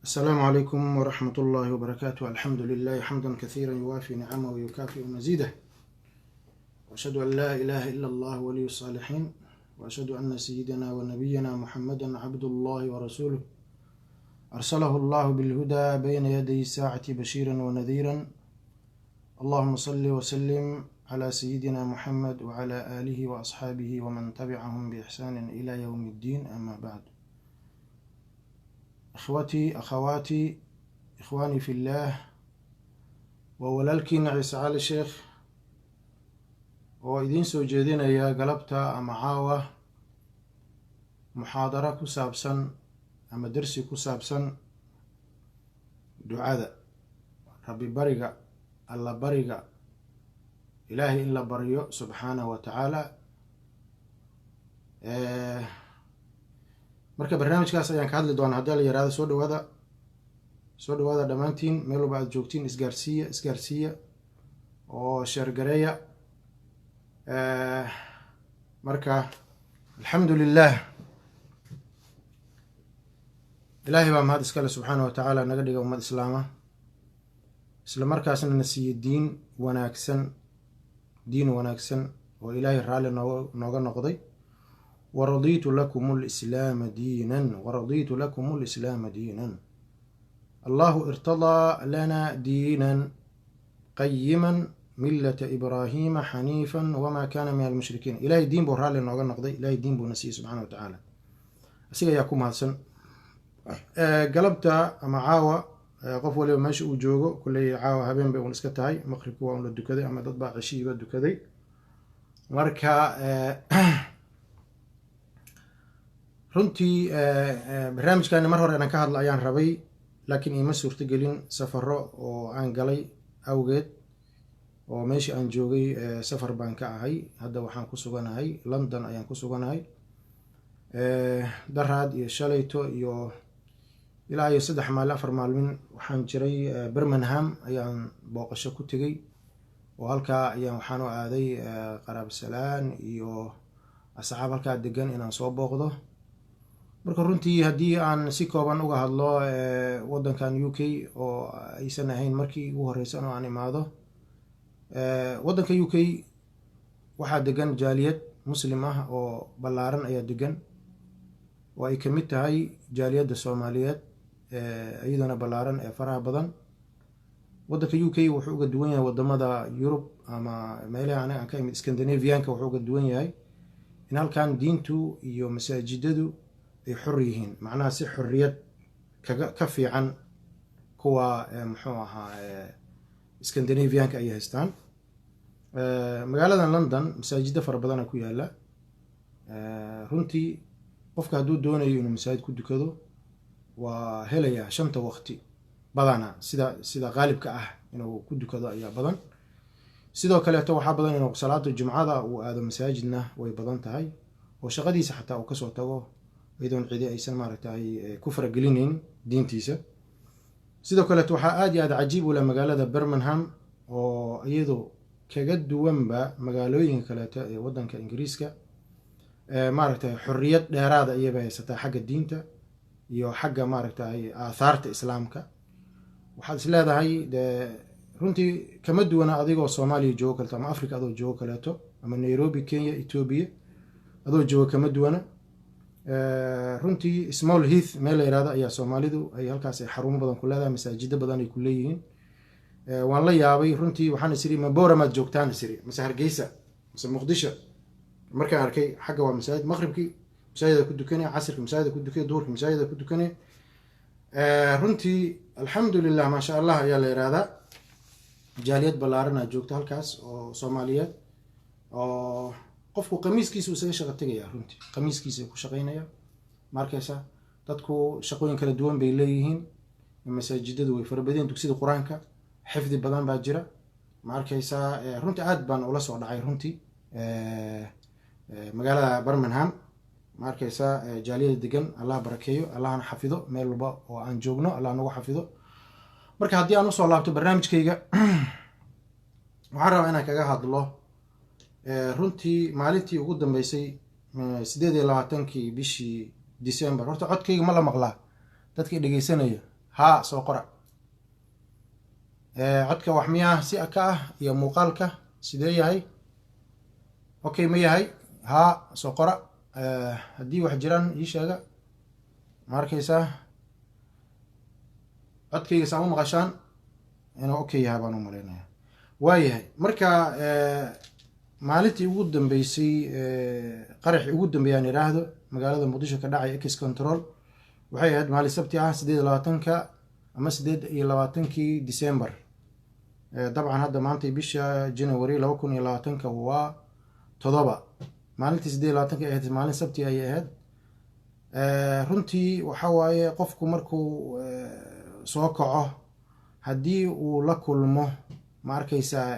السلام عليكم ورحمة الله وبركاته. الحمد لله حمدا كثيرا يوافي نعمه ويكافئ مزيده، وأشهد أن لا إله إلا الله ولي الصالحين، وأشهد أن سيدنا ونبينا محمدا عبد الله ورسوله أرسله الله بالهدى بين يدي الساعة بشيرا ونذيرا. اللهم صل وسلم على سيدنا محمد وعلى آله وأصحابه ومن تبعهم بإحسان إلى يوم الدين. أما بعد، إخوتي أخواتي إخواني في الله، وولالkiina ciise cali sheekh oo idiin soo jeedinaya galabta ama caawa muxaadaro ku saabsan ama darsi ku saabsan ducada, rabbi bariga, alla bariga, ilaahay in la baryo subxaanahu wa tacaala. marka barnaamijkaas ayaan ka hadli doonaa haddii la yaraado. soo dhawaada dhammaantiin, meel walba aad joogtiin, isgaarsiiya oo sheergareeya. marka alxamdu lilah, ilaahay baa mahad iskale subxaana wa tacaala, naga dhiga ummad islaama, isla markaasna na siiye diin wanaagsan oo ilaahay raalli nooga noqday. waradiitu lakum lislaama diinan allahu irtadaa lana diinan qayiman millata ibraahiima xaniifan wamaa kaana min almushrikiin. ilaahay diin buu raalli nooga noqday, ilaahay diin buu na siiyey subxana wa tacaala, asiga ayaa ku mahadsan. galabta ama caawa qof waliba meesha uu joogo, kulley caawa habeen bay un iska tahay, maqribka waa un la dukaday ama dad baa ceshiiba dukaday. marka runtii barnaamijkaani mar hore inaan ka hadla ayaan rabay, laakiin iima suurtagelin safaro oo aan galay awgeed, oo meeshii aan joogay safar baan ka ahay. hadda waxaan ku suganahay London ayaan ku suganahay. daraad iyo shalayto iyo ilaa iyo 3 maalin 4 maalmin waxaan jiray Birmingham ayaan booqasho ku tegey, oo halkaa ayaan waxaan u aaday qaraab salaan iyo asxaab halkaa degan inaan soo booqdo. marka runtii haddii aan si kooban uga hadlo waddankan UK oo aysan ahayn markii ugu horeysan oo aan imaado, waddanka UK waxaa degan jaaliyad muslim ah oo ballaaran ayaa degan, oo ay ka mid tahay jaaliyadda Soomaaliyeed iyadana ballaaran ee faraha badan. waddanka UK wuxuu uga duwan yahay wadamada Yurub ama meelaha aan ka imid Scandinavianka, wuxuu uga duwan yahay in halkan diintu iyo masaajidadu ay xor yihiin, macnaha si xorriyad ka fiican kuwa muxuu ahaa Scandinavianka ay haystaan. magaaladan London masaajida fara badana ku yaala. runtii qofka hadduu doonayo inuu masaajid ku dukado waa helayaa 5 waqti badana, sida qaalibka ah inuu ku dukado ayaa badan. sidoo kaleeto waxaa badan inuu salaada jumcada uu aado masaajidna way badan tahay, oo shaqadiisa xataa uu kasoo tago iyadoon cidi aysan maaragtay ku faragelinayn diintiisa. sidoo kaleeto waxaa aad iyo aad cajiib u leh magaalada Birmingham, oo iyadoo kaga duwanba magaalooyinka kaleeto ee waddanka Ingiriiska. maaragtay xorriyad dheeraada iyaba haysataa xagga diinta iyo xagga maaragtay aahaarta islaamka. waxaad is leedahay runtii kama duwana adigoo Soomaaliya joogo kaleeto ama Africa adoo joogo kaleeto ama Nairobi Kenya Ethiopia adoo joogo kama duwana. runtii Small Heath meel la yiraahdo ayaa Soomaalidu ay halkaas ay xarumo badan ku leedahay, masaajida badan ay ku leeyihiin. waan la yaabay runtii, waxaan isiri ma Booramaad joogtaan isiri mase Hargeysa mase Muqdisho. markaan arkay xagga waa masaajid, maqribkii masaajida ku dukanay, casirkii masaajida ku dukanay, duhurkii masaajida ku dukanay. runtii alxamdulilah maasha allah ayaa la yiraahdaa. jaaliyad ballaaran aa joogta halkaas oo Soomaaliyeed, oo qofku qamiiskiisa isaga shaqo tegaya, runtii qamiiskiisa ku shaqeynaya. markaysa dadku shaqooyin kala duwan bay leeyihiin, masaajidadu way fara badan, dugsida quraanka xifdi badan baa jira. markaysa runtii aad baan ula soo dhacay runtii magaalada Birmingham. markaysa jaaliyada degan, allah barakeeyo, allahna xafido, meel walba oo aan joogno allah nagu xafido. marka haddii aan usoo laabto barnaamijkayga, waxaan rabaa inaan kaga hadlo runtii maalintii ugu dambeysay 28 bishii December. horta codkayga ma la maqlaa? dadka dhegeysanaya haa soo qora. codka wax miyaa si ka ah iyo muuqaalka sidee yahay? okay ma yahay? haa soo qora. haddii wax jiraan ii sheega. ma arkaysaa codkayga saa u maqashaan inuu okay yahay baan u malaynaya. waayahay marka maalintii ugu dambeysay qaraxii ugu dambeeyaan yidhaahdo magaalada muqdisho ka dhacay ex control waxay ahayd maalin sabti ah 28 ama 28 December. dabcan hadda maanta bisha January 2020 waa 7 maalintii 28 ay ahayd maalin sabti ay ahayd. runtii waxa waaye qofku markuu soo kaco haddii uu la kulmo ma arkaysaa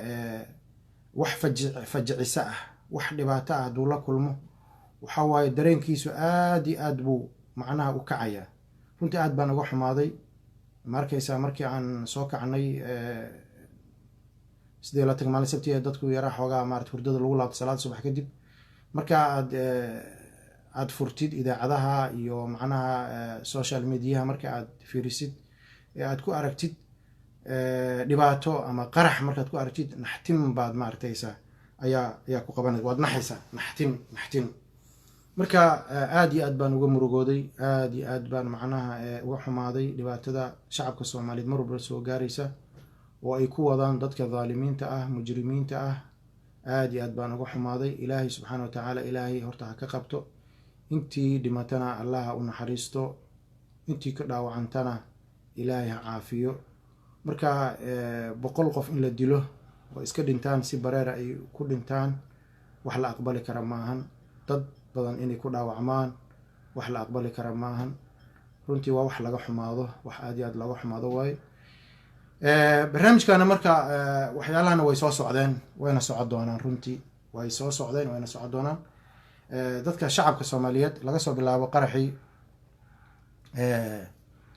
wax fajicisa ah wax dhibaato ah hadduu la kulmo waxa waaye dareenkiisu aad iyo aad buu macnaha u kacaya. runtii aad baan uga xumaaday ma arkaysaa markii aan soo kacnay 28 maalin sabti ee dadku yaraa xoogaa maarata hurdada lagu laabto salaad subax kadib marka aad furtid idaacadaha iyo macnaha social mediaha marka aad fiirisid ee aad ku aragtid dhibaato ama qarax markaad ku aragtid naxtin baad maartaysaa ayaa ku qabanaysa waad naxaysaa naxtin marka aad iyo aad baan uga murugooday aad iyo aad baan macnaha uga xumaaday dhibaatada shacabka Soomaaliyeed mar walba soo gaaraysa oo ay ku wadaan dadka dhaalimiinta ah mujrimiinta ah. aad iyo aad baan uga xumaaday. ilaahay subxaanahu wa ta'aala ilaahay horta ha ka qabto intii dhimatana allah u naxariisto intii ka dhaawacantana ilaahay ha caafiyo. marka 100 qof in la dilo oo iska dhintaan si bareera ay ku dhintaan wax la aqbali kara maahan. dad badan inay ku dhaawacmaan wax la aqbali kara maahan. runtii waa wax laga xumaado wax aad iyo aad laga xumaado waaye. barnaamijkana marka waxyaalahana way soo socdeen wayna socon doonaan. runtii way soo socdeen wayna socon doonaan. dadka shacabka Soomaaliyeed laga soo bilaabo qaraxii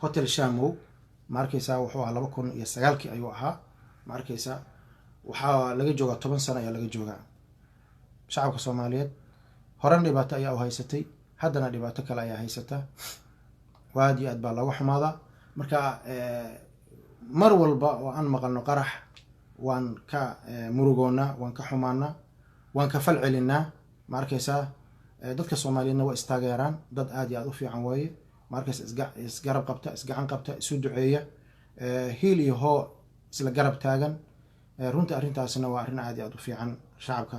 hotel Shamow ma arkaysaa wuxuu ahaa 2009 ayuu ahaa. ma arkaysaa waxaa laga joogaa 10 sano ayaa laga joogaa. shacabka Soomaaliyeed horan dhibaato ayaa u haysatay haddana dhibaato kale ayaa haysata. aad iyo aad baa laga xumaadaa. marka mar walba oo aan maqalno qarax waan ka murugoona waan ka xumaana waan ka fal celinaa. ma arkaysaa dadka Soomaaliyeedna waa istaageeraan dad aad iyo aad u fiican waaye. ma arkaysaa isgarab qabta isgacan qabta isu duceeya hiil iyo hoo isla garab taagan. runtii arrintaasna waa arrin aad iyo aad u fiican shacabka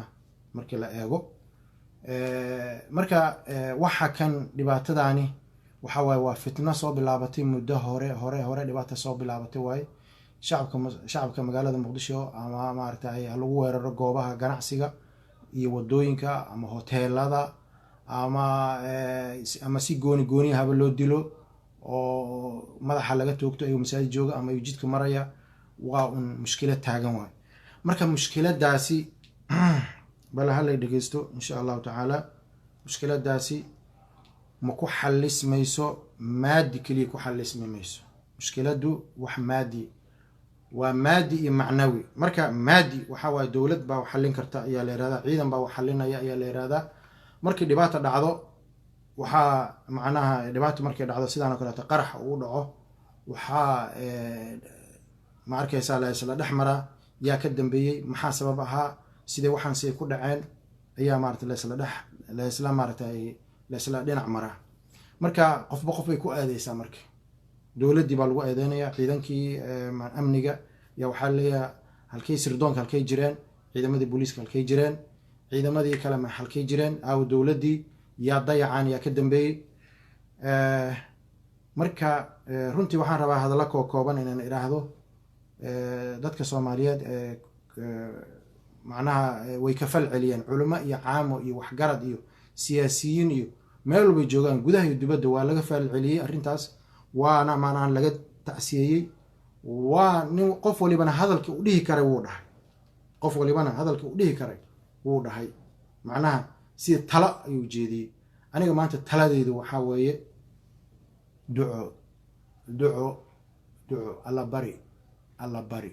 markii la eego. marka waxa kan dhibaatadaani waxa waaye waa fitna soo bilaabatay muddo hore dhibaato soo bilaabatay waaye. shacabka magaalada Muqdisho ama maartay lagu weeraro goobaha ganacsiga iyo wadooyinka ama hoteelada ama si gooni haba loo dilo oo madaxa laga toogto ayuu masaajid jooga ama ayuu jidka maraya. waa un mushkilad taagan waay. marka mushkiladaasi bal hal ay dhageysto insha Allah ta'ala. mushkiladaasi ma ku xalismayso maadi kaliya ku xalismayso. mushkiladu wax maadi waa maadi iyo macnawi. marka maadi waxa waa dawlad baa wax xalin karta ayaa la yiraahdaa ciidan baa wax xalinaya ayaa la yiraahdaa. markii dhibaato dhacdo waxa macnaha dhibaato markay dhacdo sidaan kale qarax uu dhaco waxa ma arkaysaa la isla dhaxmara yaa ka dambeeyay maxaa sabab ahaa sidee waxaan si ku dhaceen ayaa maartay la isla maartay la isla dhinac mara. marka qofba qof ay ku aadeysaa. marka dawladii baa lagu aadeenaya ciidankii amniga ya waxa leeyahay halkay sirdoonka halkay jireen ciidamadii booliiska halkay jireen ciidamadii kale ma halkay jireen aw dawladii yaa dayacaan yaa ka dambeeyay. marka runtii waxaan rabaa hadallo kooban inaan iraahdo dadka Soomaaliyeed macnaha way ka fal celiyeen culimo iyo caamo iyo waxgarad iyo siyaasiyiin iyo meel walba joogaan gudaha iyo dibadda waa laga fal celiyay arrintaas waana maanaan laga tacsiyay. waa nin qof walibana hadalka u dhihi karay wuu dhahay. qof walibana hadalka u dhihi karay wuu dhahay. macnaha si tala ayuu jeediyay. aniga maanta taladeedu waxa weeye duco alla bari.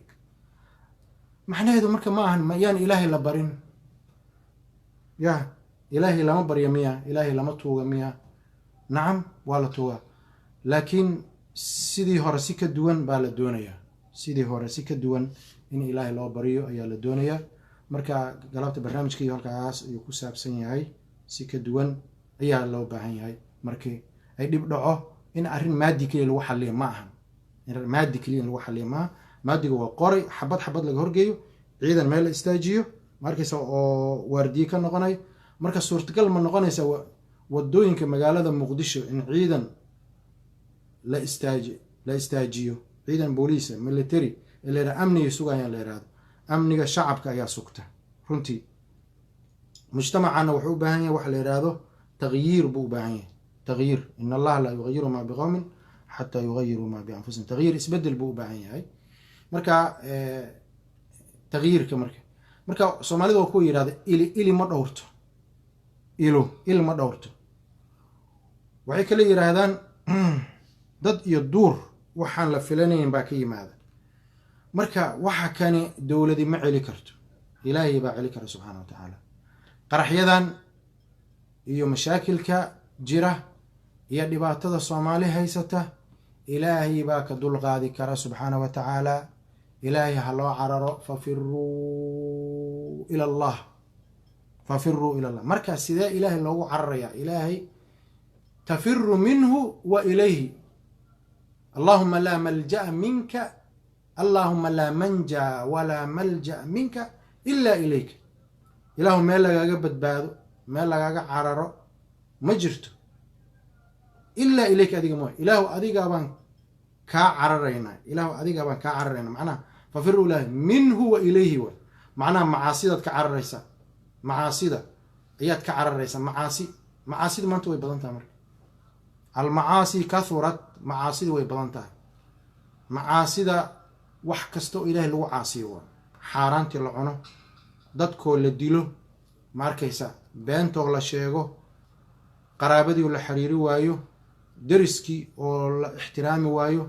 macnaheedu marka ma ahan yaan ilaahay la barin. ilaahay lama baryo miya ilaahay lama tuuga miya nacam waa la tuuga laakiin sidii hore si ka duwan baa la doonayaa, sidii hore si ka duwan in ilaahay loo baryo ayaa la doonayaa. marka galabta barnaamijkii halkaas ayuu ku saabsan yahay, si ka duwan ayaa loo baahan yahay. markii ay dhib dhaco in arrin maadi keliya lagu xaliyo ma ahan, maadi keliya in lagu xaliyo maaha. maadiga waa qoray xabad xabad laga horgeeyo, ciidan meel la istaajiyo markaysa oo waardiye ka noqonayo. marka suurtagal ma noqonaysa wadooyinka magaalada muqdisho in ciidan la istaajiyo, ciidan booliisa military ee la yidhaha amniga sugayaan la yidhahdo. amniga shacabka ayaa sugta runtii. mujtamacana wuxuu u baahan yahay waxa la yidhaahdo tagyiir buu u baahan yahay. tagyiir, in allaha laa yugayiru maa biqowmin xataa yugayiruu maa bianfusihim. tagyiir, isbedel buu u baahan yahay. marka tagyiirka marka soomaalida waa kuwa yidhahda ili ma dhowrto, il ma dhowrto. waxay kala yidhaahdaan dad iyo duur waxaan la filanayn baa ka yimaada. marka waxa kani dowladi ma celi karto, ilaahay baa celi kara subxaana wa tacaala. qaraxyadan iyo mashaakilka jira iyo dhibaatada soomaali haysata ilaahay baa ka dulqaadi kara subxaana wa tacaala. ilaahay ha loo cararo, fafiruu ila allah, fafiruu ila allah. marka sidee ilaahay loogu cararayaa? ilaahay tafiru minhu wa ilayhi. allahuma laa malja'a minka, allahuma laa manja walaa malja'a minka ila ilayka. ilaahu meel lagaaga badbaado, meel lagaaga cararo ma jirto ilaa ilayka, adiga mooy. ilaahu adigaa baan kaa cararaynaa, ilaahu adigaa baan kaa cararaynaa. macnaha fafiru ilaahi minhu wa ilayhi wa, macnaha macaasidaad ka cararaysaa, macaasida ayaad ka cararaysaa. macaasida maanta way badan tahay. marka almacaasi kahurat, macaasida way badan tahay. macaasida wax kasta oo ilaahay lagu caasiyo waa xaaraantii la cuno, dadkoo la dilo, ma arkaysa, beentoo la sheego, qaraabadii oo la xiriiri waayo, deriskii oo la ixtiraami waayo,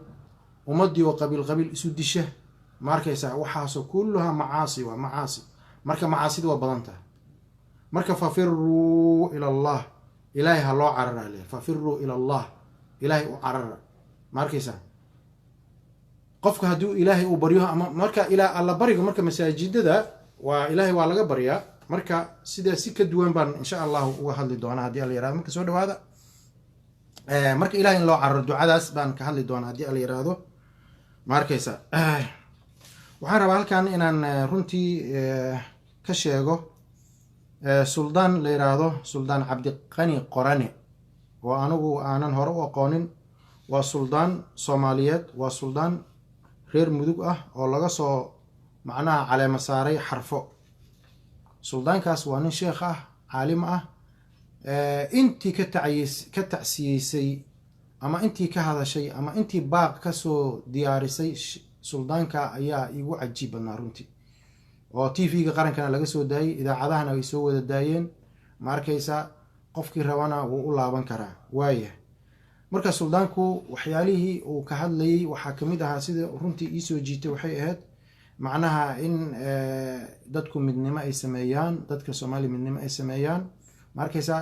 ummaddii oo qabiil qabiil isu disha, ma arkaysa. waxaasoo kulluhaa macaasi waa macaasi. marka macaasida waa badan tahay. marka fafiruu ila allah, ilaahay ha loo carara le. fafiruu ila allah, ilaahay u carara, ma arkaysa. qofka hadduu ilaahay uu baryo ama marka ilaa alla bariga, marka masaajidada waa ilaahay waa laga baryaa. marka sidaa si ka duwan baan insha allahu uga hadli doonaa haddii alla yirahdo. marka soo dhawaada. marka ilahay in loo cararo, ducadaas baan ka hadli doonaa haddii alla yiraahdo, ma arkaysa. waxaan rabaa halkan inaan runtii ka sheego suldaan la yiraahdo suldaan cabdiqani qorane, oo anigu aanan hore u aqoonin. waa suldaan soomaaliyeed, waa suldaan reer mudug ah oo laga soo macnaha caleema saaray xarfo. suldaankaas waa nin sheekh ah, caalim ah. intii ka tacsiyeysay ama intii ka hadashay ama intii baaq kasoo diyaarisay suldaanka ayaa igu cajiib badnaa runtii. oo tv-ga qarankana laga soo daayey, idaacadahana ay soo wada daayeen, ma arkaysa. qofkii rabana wuu u laaban karaa. waaya, marka suldaanku waxyaalihii uu ka hadlayay waxaa kamid ahaa, sida runtii iisoo jiitay waxay ahayd macnaha in dadku midnimo ay sameeyaan, dadka soomaaliya midnimo ay sameeyaan, ma arkaysa.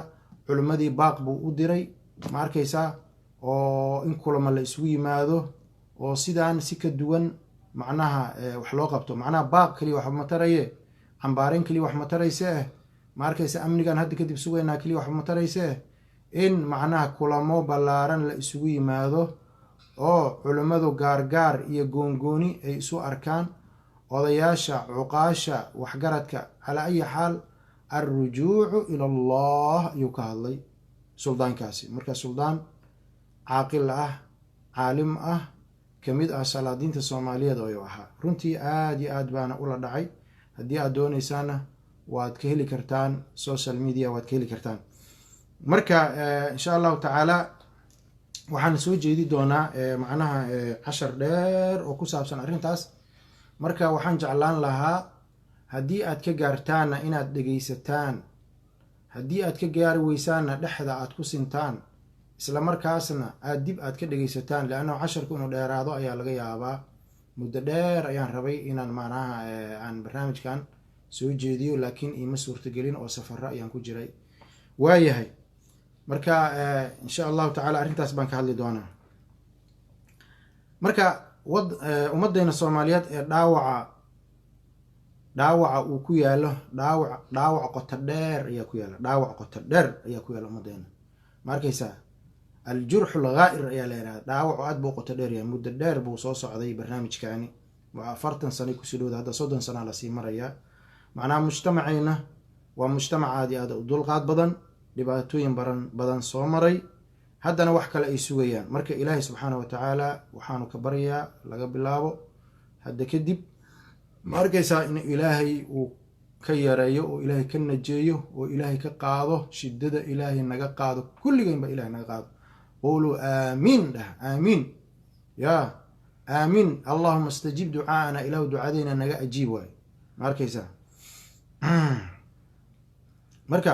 culimmadii baaq buu u diray, ma arkaysa. oo in kulama la isugu yimaado oo sidaan si ka duwan macnaha wax loo qabto. macnaha baaq keliya wax ma taraye, cambaareyn keliya wax ma tarayse ma arkaysa. amnigan hadda kadib sugaynaa keliya wax ma tarayse, in macnaha kulamo ballaaran la isugu yimaado oo culimmadu gaargaar iyo goongooni ay isu arkaan, odayaasha, cuqaasha, waxgaradka. calaa ayi xaal alrujuucu ila allah ayuu ka hadlay suldaankaasi. marka suldaan caaqil ah, caalim ah, kamid ah salaadiinta soomaaliyeed ayuu ahaa. runtii aada iyo aad baana ula dhacay. haddii aad doonaysaana waad ka heli kartaan social media, waad ka heli kartaan. marka insha allahu tacaala waxaan soo jeedi doonaa macnaha cashar dheer oo ku saabsan arrintaas. marka waxaan jeclaan lahaa haddii aad ka gaartaanna inaad dhegaysataan, haddii aad ka gaari weysaanna dhexda aad ku sintaan, isla markaasna aad dib aad ka dhegaysataan. leanna casharku inuu dheeraado ayaa laga yaabaa. muddo dheer ayaan rabay inaan macnaha aan barnaamijkan soo jeediyo, laakiin iima suurtagelin oo safaro ayaan ku jiray. waayahay, marka insha allahu tacaala arrintaas baan ka hadli doonaa. marka ummaddeena soomaaliyeed ee dhaawaca uu ku yaalo dhaawac qoto dheer ayaa ku yaala, dhaawac qoto dheer ayaa ku yaala ummaddeena. ma arkaysaa aljurxu alghaa'ir ayaa la yidhahda. dhaawacu aad buu qoto dheer yahay, muddo dheer buu soo socday barnaamijkaani, waa 40 sano kusii dhowda, hadda 30 sana lasii marayaa. macnaha mujtamacayna waa mujtamac aad iyo aad u dulqaad badan, dhibaatooyin badan soo maray, haddana wax kale ay sugayaan. marka ilaahay subxaana wa tacaala waxaanu ka baryaa laga bilaabo hadda kadib, ma arkaysaa in ilaahay uu ka yareeyo oo ilaahay ka najeeyo oo ilaahay ka qaado shidada, ilaahay naga qaado, kulligaynba ilahay naga qaado. quluu aamiin dhah, aamiin ya aamiin, allahuma istajib ducaana, ilahu ducadeyna naga ajiib waayo. ma arkaysaa marka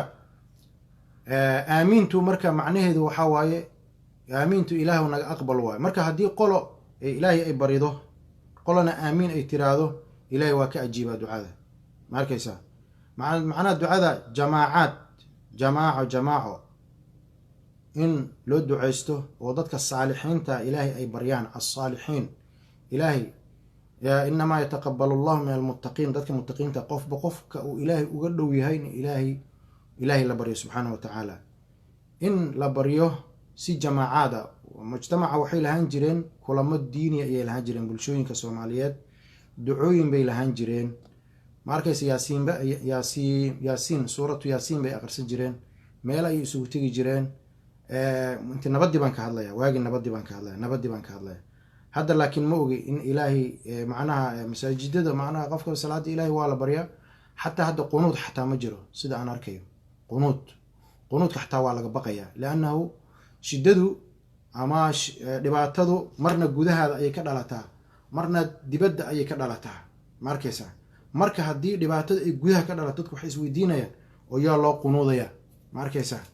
aamiintu marka macnaheedu waxaa waaye aamiintu ilaahu naga aqbal waayo. marka haddii qolo ilaahay ay barido, qolona aamiin ay tiraahdo, ilaahay waa ka ajiibaa ducada. ma arkaysaa macnaha ducada jamaaco in loo duceysto oo dadka saalixiinta ilaahay ay baryaan. alsaalixiin ilaahay inamaa yataqabal allahu min almuttaqiin, dadka muttaqiinta qofba qofka uu ilaahay uga dhow yahay in ilaahay la baryo subxaana wa tacaala. in la baryo si jamaacaada. mujtamaca waxay lahaan jireen kulamo diiniya ayay lahaan jireen, bulshooyinka soomaaliyeed ducooyin bay lahaan jireen. ma arkaysa yaasiin suuratu yaasiin bay aqrisan jireen, meel ayay isugu tegi jireen. inti nabadii baan ka hadlaya, waagii nabadii baan ka hadlaya. hadda laakiin ma ogi in ilaahay macnaha masaajidada macnaha qofka salaada ilaahay waa la baryaa. xataa hadda qunuud xataa ma jiro sida aan arkayo. qunuudka xataa waa laga baqayaa, liannahu shidadu ama dhibaatadu marna gudahaada ayay ka dhalataa, marna dibadda ayay ka dhalataa. ma arkaysaa marka haddii dhibaatada ay gudaha ka dhalato, dadku waxay isweydiinayaan oo yaa loo qunuudaya. ma arkaysaa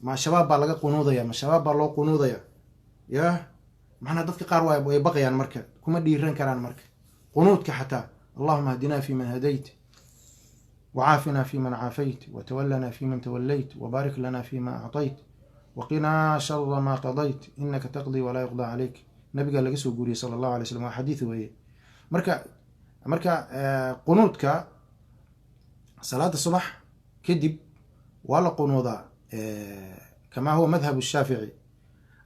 ma shabaab baa laga qunuudaya, ma shabaab baa loo qunuudaya ya. macnaa dadka qaar way baqayaan, marka kuma dhiiran karaan. marka qunuudka xataa allahuma hdinaa fi man hadayt وعافنا فيمن عافيت وتولنا فيمن توليت وبارك لنا فيما أعطيت وقنا شر ما قضيت إنك تقضي ولا يقضى عليك. نبي قال لقسو قولي صلى الله عليه وسلم وحديثه ويه. مركا قنوتك صلاة الصبح كدب ولا قنوضة كما هو مذهب الشافعي.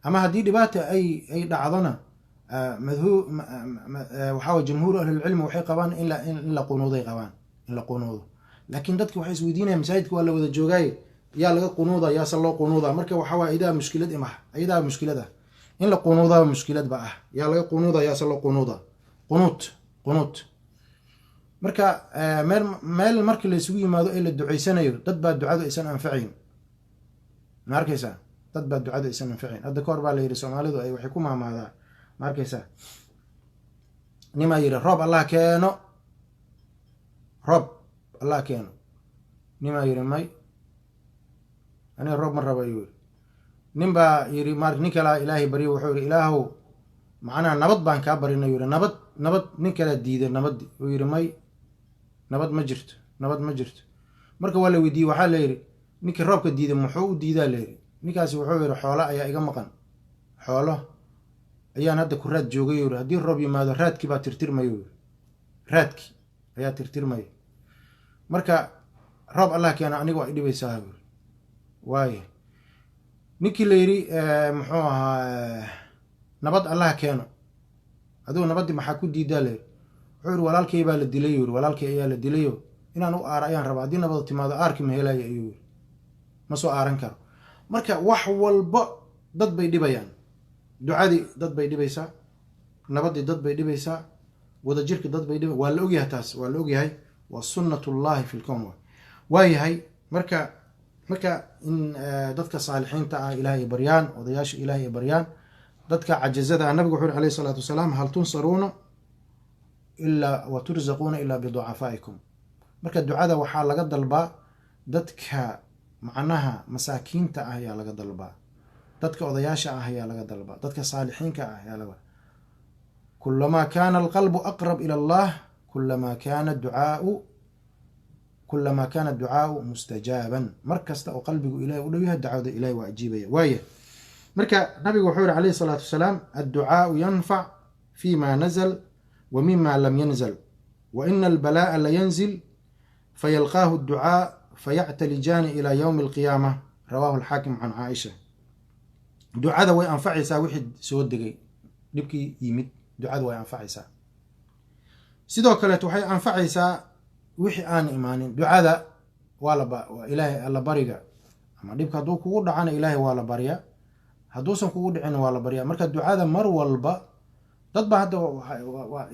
أما هدي دبات أي دعضنا مذهوب وحاول جمهور أهل العلم وحي قوان إلا قنوضي قوان إلا قنوض. laakiin dadki waxay isweydiinayaan masaajidka waa la wada joogaay, yaa laga qunuuda, yaase loo qunuuda. marka waxaa waay idaa mushkilad iyadaa mushkilada in la qunuudaa mushkiladba ah. yaa laga qunuuda, yaase loo qunuuda. qunuut marka meel markii la isugu yimaado ee la duceysanayo, dad baa ducadu aysan anfacayn. ma arkaysaa dad baa ducadu aysan anfacayn. hadda kahor baa la yidhi soomaalidu ay waxay ku maamaadaa, ma arkaysaa nimaa yidhi roob allah keeno, roob allah keeno. nimaa yidhi may, aniga roob ma raba ayuu yidhi. nin baa yidhi nin kalaa ilaahay baryo, wuxuu yidhi ilaahow macnaha nabad baan kaa barina yidhi. nabad nin kalaa diiday nabaddi, uu yidhi may, nabad ma jirto. marka waa la weydiiyey, waxaa la yidhi ninkii roobka diiday muxuu u diidaa la yidhi. ninkaasi wuxuu yidhi xoolo ayaa iga maqan, xoolo ayaan hadda ku raad joogay yidhi. haddii roob yimaado raadkii baa tirtirmaya yidhi, raadkii ayaa tirtirmaya. marka roob allah keena aniga waa idhibaysaa yidhi. waaye ninkii la yidhi muxuu ahaa nabad allah keeno, adigu nabaddii maxaa ku diidaa la yidhi. wuxuu yidhi walaalkay baa la dilay yidhi, walaalkay ayaa la dilayo inaan u aara ayaan rabaa, haddii nabad timaado aarki ma helaya ayuu yidhi, ma soo aaran karo. marka wax walba dad bay dhibayaan. ducadii dad bay dhibaysaa, nabaddii dad bay dhibaysaa, wadajirki dad bay dhiba. waa la ogyahay taas, waa la ogyahay, waa sunnat ullahi fi lkown. waayahay marka in dadka saalixiinta ah ilaahay ay baryaan, odayaasha ilaahay ay baryaan. dadka cajazada nabigu wuxuu yiri alayhi salaatu wasalaam, hal tunsaruuna ilaa wa turzaquuna ilaa biducafaa'ikum. marka ducada waxaa laga dalbaa dadka macnaha masaakiinta ah ayaa laga dalbaa, dadka odayaasha ah ayaa laga dalbaa, dadka saalixiinka ah ayaa laga. kulamaa kaana alqalbu aqrab ila allah kulamaa kaana ducaau mustajaaban. mar kasta oo qalbigu ilahay u dhow yahay, dacwada ilahay waa ajiibaya. waaya marka nabigu wuxuu yihi alayhi salaatu wasalaam, adducaau yanfac فيما نزل ومما لم ينزل وإن البلاء لينزل فيلقاه الدعاء فيعتلجان إلى يوم القيامة رواه الحاكم عن عائشة. دعاء way anfacaysaa wixii soo degay dhibkii yimid ducada way anfacaysaa. sidoo kale waxay anfacaysaa wixii aan imaanin. ducada waa ilaahay alla bariga ama dhibka hadduu kugu dhacana ilaahay waa la baryaa, hadduusan kugu dhicin waa la baryaa. marka ducada mar walba dad baa hadda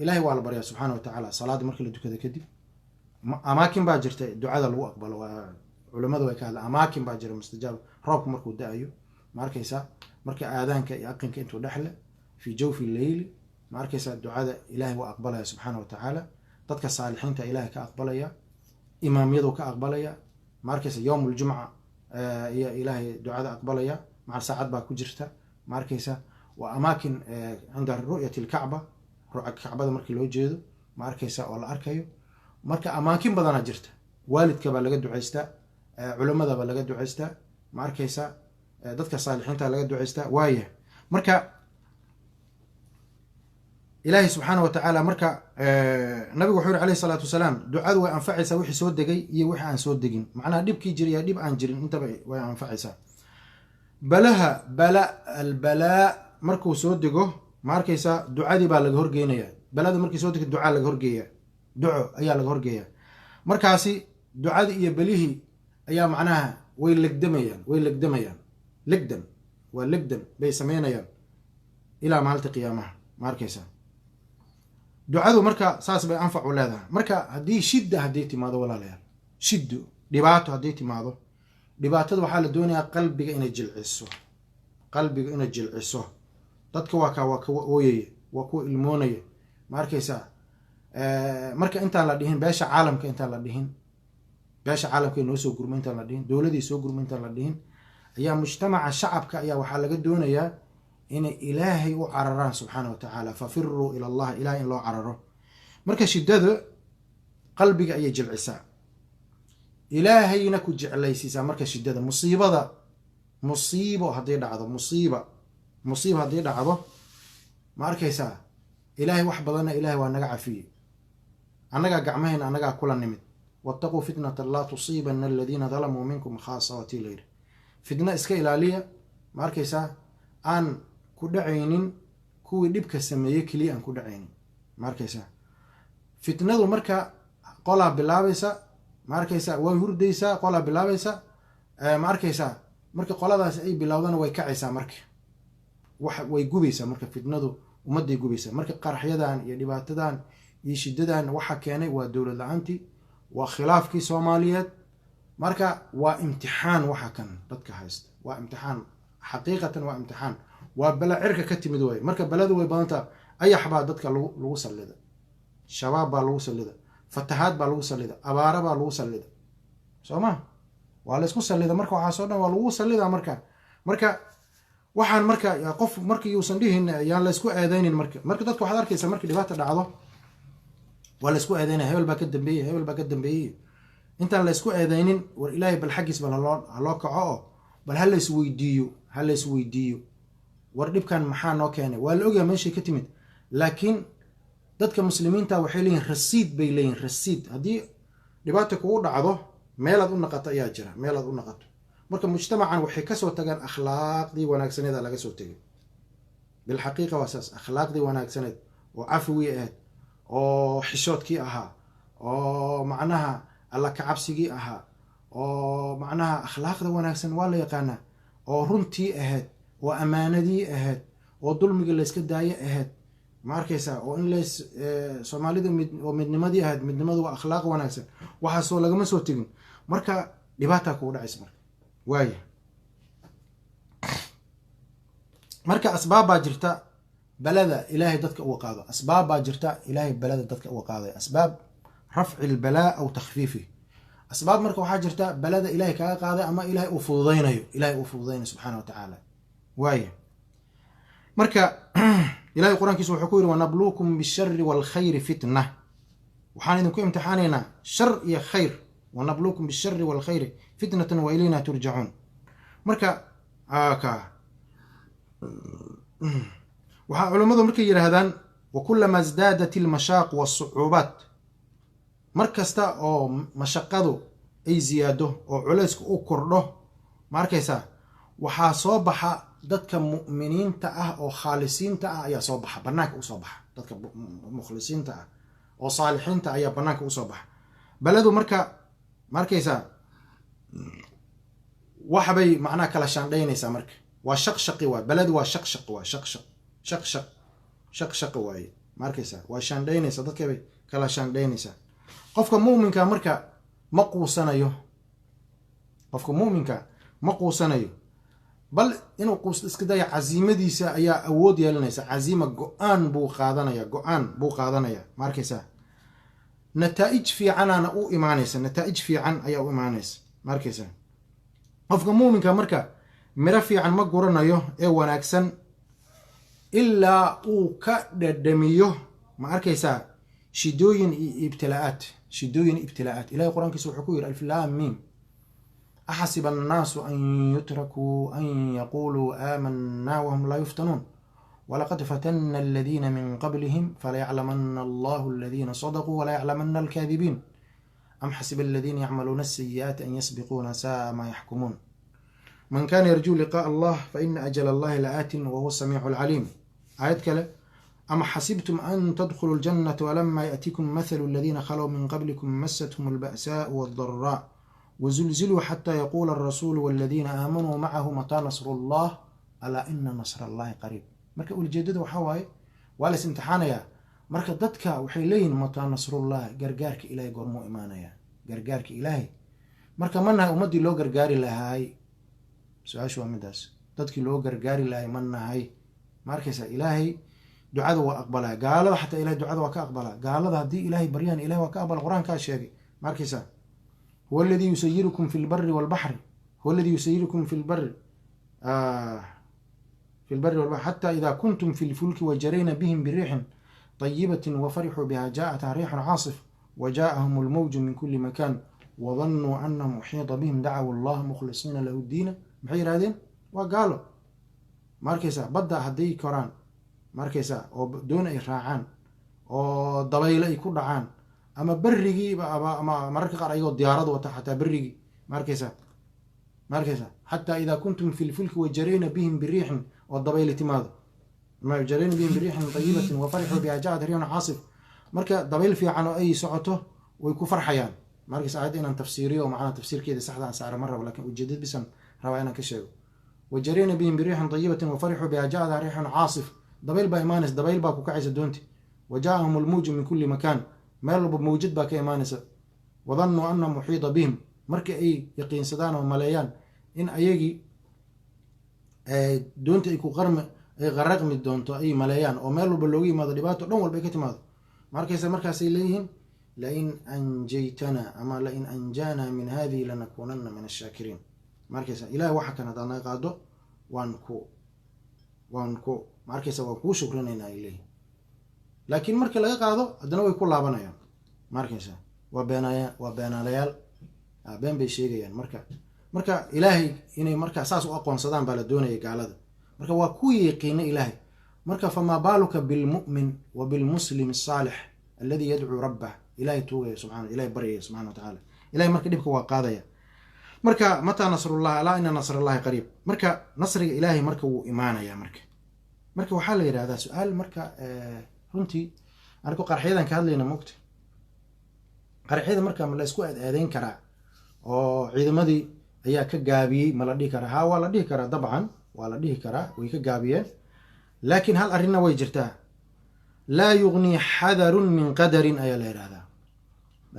ilaahay waa la baryaa subxaana wa tacaala salaada markii la tukada kadib. amaakin baa jirta ducada lagu aqbalo, waa culimmadu way ka hadlaan. amaakin baa jira mustajaab, roobku markuu da-ayo ma arkaysaa, marka aadaanka iyo aqinka intuu dhexle fii jawfi leyli ma arkaysaa ducada ilaahay waa aqbalaya subxaana wa tacaala. dadka saalixiinta ilaahay ka aqbalaya, imaamyadu ka aqbalaya ma arkaysa. yowm ljumca iyo ilaahay ducada aqbalaya, macal saacad baa ku jirta ma arkaysa. waa amaakin cinda ru'yati lkacba, kacbada markii loo jeedo ma arkaysa oo la arkayo. marka amaakin badanaa jirta. waalidka baa laga ducaystaa, culimmada baa laga ducaystaa ma arkaysa, dadka saalixiinta laga ducaystaa. waaya marka ilaahay subxaana wa tacaala marka nabigu wuxuu yiri alayhi salaatu wasalaam ducadu way anfacaysaa wixii soo degay iyo wixii aan soo degin. macnaha dhibkii jira iyo dhib aan jirin intaba way anfacaysaa. albalaa markuu soo dego ma arkaysaa ducadii baa laga horgeynayaa. balada markii soo degto ducaa laga horgeeyaa, duco ayaa laga horgeeyaa. markaasi ducadii iyo belihii ayaa macnaha way legdamayaan legdan waa legdan bay sameynayaan ilaa maalinta qiyaamaha ma arkaysaa. ducadu marka saas bay anfac u leedahay. marka haddii shidda hadday timaado walaalayaal, shiddo dhibaato hadday timaado, dhibaatada waxaa la doonayaa qalbiga inay jilciso. dadka waa kuwa ooyaya, waa kuwa ilmoonaya ma arkaysaa. marka intaan la dhihin beesha caalamka, intaan la dhihin beesha caalamka noo soo gurma, intaan la dhihin dowladii soo gurma, intaan la dhihin ayaa mujtamaca shacabka ayaa waxaa laga doonayaa inay ilaahay u cararaan subxaana wa tacaala. fafiruu ila allah, ilahay in loo cararo. marka shiddada qalbiga ayay jilcisaa, ilaahayna ku jeclaysiisaa. marka shiddada musiibo hadday dhacdo, musiiba hadday dhacdo ma arkaysaa, ilaahay wax badanna ilaahay waa naga cafiyey. annagaa gacmahayna annagaa kula nimid. wattaquu fitnatan laa tusiibana aladiina dalamuu minkum khaasa watii layidhi. fitna iska ilaaliya ma arkaysaa, aan ku dhacaynin kuwii dhibka sameeyey keliya aan ku dhacaynin ma arkaysaa. fitnadu marka qolaa bilaabaysa ma arkaysaa, way hurdaysaa, qolaa bilaabaysa ma arkaysaa. marka qoladaas ay bilowdana way kacaysaa, marka way gubaysaa. marka fitnadu ummadday gubaysaa. marka qaraxyadan iyo dhibaatadan iyo shiddadan waxa keenay waa dowlad la-aantii, waa khilaafkii soomaaliyeed. marka waa imtixaan, waxa kan dadka haysta waa imtixaan, xaqiiqatan waa imtixaan, waa bala cirka ka timid way. marka baladu way badantaa. ayax baa dadka lagu sallida, shabaab baa lagu sallida, fatahaad baa lagu sallida, abaara baa lagu sallida, soo ma waa laysku sallida. marka waxaasoo dhan waa lagu sallida. marka waxaan marka qof markii uusan dhihin yaan laysku eedaynin. marka dadka waxaad arkaysaa markii dhibaata dhacdo waa laysku eedaynaya, hebel baa ka dambeeyey. intaan laysku eedaynin war ilaahay bal xaggiis bal haloo kaco oo bal ha laysweydiiyo war dhibkan maxaa noo keenay. waa la ogyaha meeshay ka timid, laakiin dadka muslimiinta waxay leeyihin rasiid bay leeyihin. rasiid haddii dhibaata kugu dhacdo meelaad u naqato ayaa jira, meelaad u naqato. marka mujtamacan waxay kasoo tagaan akhlaaqdii wanaagsaneeda laga soo tegay. bilxaqiiqa waa saas, akhlaaqdii wanaagsaneed oo cafwii ahayd, oo xishoodkii ahaa, oo macnaha alla kacabsigii ahaa, oo macnaha akhlaaqda wanaagsan waa la yaqaanaa, oo runtii ahayd, oo ammaanadii ahayd, oo dulmiga layska daaye ahayd ma arkaysaa. oo in soomaalida oo midnimadii ahayd. midnimadu waa akhlaaq wanaagsan. waxaasoo lagama soo tegin. marka dhibaataa kugu dhacaysa. waaya marka asbaab baa jirta balada ilaahay dadka uga qaado. asbaab baa jirta ilaahay balada dadka uga qaaday. asbaab rafci lbalaa aw takhfiifi. asbaab marka waxaa jirta balada ilaahay kaaga qaaday ama ilaahay uu fududaynayo, subxaana wa tacaala. waaya marka ilahay qur-aankiisa wuxuu ku yidhi wanabluukum bishari waalkhayri fitna. waxaan idinku imtixaanaynaa shar iyo khayr. wanabluukum bishari waalkhayri fitnatan wa ilayna turjacuun. marka waxaa culammadu markay yidhaahdaan wa kullama isdaadat ilmashaaq waasucuubaat mar kasta oo mashaqadu ay ziyaado oo culaysku u kordho ma arkaysaa waxaa soo baxa dadka mu'miniinta ah oo khaalisiinta ah ayaa soo baxa bannaanka u soo baxa dadka mukhlisiinta ah oo saalixiinta ayaa bannaanka u soo baxa baladu marka ma arkaysaa waxbay macnaha kala shaandhaynaysaa marka waa shaqshaqi waay baladu waa shaqshaq waa shaqshaq waaye ma arkaysaa waa shaandhaynaysaa dadka bay kala shaandhaynaysaa qofka mu'minka marka ma quusanayo qofka mu'minka ma quusanayo bal inuu quusto iska daya casiimadiisa ayaa awood yeelanaysa casiima go-aan buu qaadanaya ma arkaysaa nataa'ij fiicanaana u imaanaysa nataa'ij fiican ayaa u imaanaysa ma arkaysaa qofka muuminka marka miro fiican ma guranayo ee wanaagsan ilaa uu ka dhadhamiyo ma arkaysaa shidooyin ibtilaa'aat ilahay qur-aankiisa wuxuu ku yidhi alif laam miim أحسب الناس أن يتركوا أن يقولوا آمنا وهم لا يفتنون ولقد فتنا الذين من قبلهم فليعلمن الله الذين صدقوا وليعلمن الكاذبين أم حسب الذين يعملون السيئات أن يسبقون ساء ما يحكمون من كان يرجو لقاء الله فإن أجل الله لآت وهو السميع العليم آيات كلا أم حسبتم أن تدخلوا الجنة ولما يأتيكم مثل الذين خلوا من قبلكم مستهم البأساء والضراء وزلزلوا حتى يقول الرسول والذين آمنوا معه متى نصر الله ألا إن نصر الله قريب marka ujeedada waxa waaye waa la imtixaanaya marka dadka waxay leeyihiin mata nasrullah gargaarka ilaahay goormo imaanaya gargaarka ilaahay marka manahay ummadii loo gargaari lahaay su'aashu waa midaas dadkii loo gargaari lahaay manahay markaysa ilaahay ducada waa aqbalaa gaalada xataa ilaahay ducada waa ka aqbalaa gaalada hadii ilaahay bariyaan ilaahay waa ka aqbala quraanka sheegay markaysa هو الذي يسيركم في البر والبحر هو الذي يسيركم في البر والبحر حتى إذا كنتم في الفلك وجرين بهم بريح طيبة وفرحوا بها جاءتها ريح عاصف وجاءهم الموج من كل مكان وظنوا أنهم أحيط بهم دعوا الله مخلصين له الدين محير هذين وقالوا ماركيسا بدأ هدي كوران ماركيسا دون إراعان ضبيل أي كردعان ama barrigii ama mararka qaar ayagoo diyaarad wata xataa barrigii markaysa xataa idaa kuntum fi lfulki wajarayna bihim biriixin oo dabayli timaado jarayna bihim biriixin tayibatin wafarixuu biha jacad riixun caasif marka dabayl fiican oo ay socoto way ku farxayaan markaysa aayadda inaan tafsiiriyo macnaha tafsiirkeeda saxda aan saara ma rabo laakiin ujeedad bisan rabaa inaan ka sheego wajarayna bihim biriixin tayibatin wafarixuu biha jacad riixun caasif dabayl baa imaanaysa dabayl baa ku kacaysa doonti wajaahum almawju min kulli makaan meel walba mawjad baa ka imaanaysa wadannuu anna muxiida bihim marka ay yaqiinsadaan oo maleeyaan in ayagii doonta ay qaraqmi doonto ay maleeyaan oo meel walba looga yimaado dhibaato dhan walba ay ka timaado markaasay leeyihiin lain anjaytana ama lain anjaana min hadihi lanakunanna min ashaakiriin markaysa ilahay waxa kan haddaad naga qaado waan kuu shukrinaynaa ay leeyihin laakiin marka laga qaado haddana way ku laabanayaan markaysa waa beenaalayaal been bay sheegayaan marka ilaahay inay marka saas u aqoonsadaan baa la doonaya gaalada marka waa ku yaqiina ilaahay marka famaa baaluka bilmu'min wa bilmuslim الصaalix alladii yadcuu rabbah ilaahay tuugaya subxana ilahay baryaya subxana wa tacaala ilahay marka dhibka waa qaadaya marka mataa nasrullah alaa ina nasrallahi qariib marka nasriga ilaahay marka wuu imaanaya marka waxaa la yidhahdaa su-aal marka runtii anku qarxyadan ka hadlayna mogta qarxyada marka ma la isku aadayn karaa oo ciidamadii ayaa ka gaabiyey ma la dhihi karaa haa waa la dhihi karaa dabcan waa la dhihi karaa way ka gaabiyeen laakiin hal arrinna way jirtaa laa yugnii xadarun min qadarin ayaa la yidhahdaa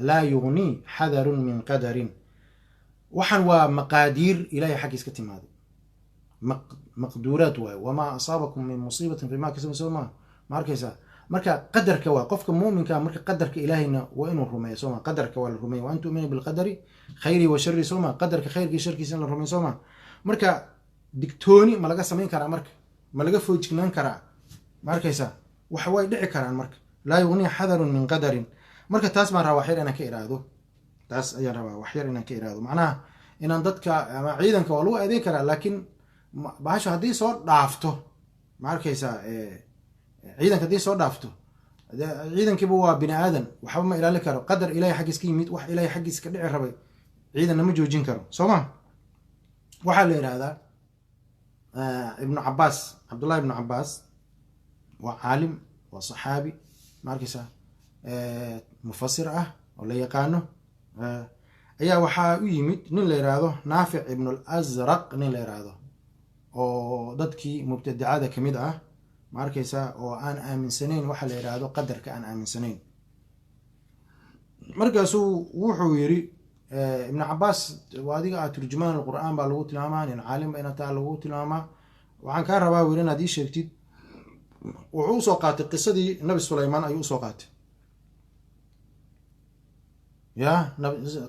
laa yugnii xadarun min qadarin waxaan waa maqaadiir ilaahay xaggiis ka timaaday maqduuraat waaye wamaa asaabakum min musiibatin fimaa kasaba soo ma arkaysaa marka qadarka waa qofka muuminka marka qadarka ilaahayna waa inuu rumeeyo sooma qadarka waa la rumeeyo wa an tu'minu bilqadari khayri wa sharri sooma qadarka khayrkii sharkiisa in la rumeeyo sooma marka digtooni ma laga samayn karaa marka ma laga foojignaan karaa ma arkaysaa waxa way dhici karaan marka laa yugnii xadarun min qadarin marka taas baan rabaa waxyar inaan ka iraado taas ayaan rabaa waxyar inaan ka iraado macnaha inaan dadka ama ciidanka waa lagu adeeg karaa laakiin bahasho haddii soo dhaafto ma arkaysaa ciidanka haddii soo dhaafto ciidankiiba waa bini aadan waxba ma ilaali karo qadar ilaahay xaggiis ka yimid wax ilaahay xaggiis ka dhici rabay ciidanna ma joojin karo soo ma waxaa la yidhaahdaa ibnu cabaas cabdullahi ibnu cabaas waa caalim waa saxaabi ma arkaysaa mufasir ah oo la yaqaano ayaa waxaa u yimid nin la yidhaahdo naafic ibnu al-azraq nin la yidhaahdo oo dadkii mubtadicada ka mid ah ma arkaysaa oo aan aaminsanayn waxa la yidhaahdo qadarka aan aaminsanayn markaasuu wuxuu yidhi ibnu cabaas adiga ah turjumaan alqur'aan baa lagu tilmaamaa nin caalim ba ina taa lagu tilmaamaa waxaan kaa rabaa weli inaad ii sheegtid wuxuu usoo qaatay qisadii nabi sulaymaan ayuu usoo qaatay ya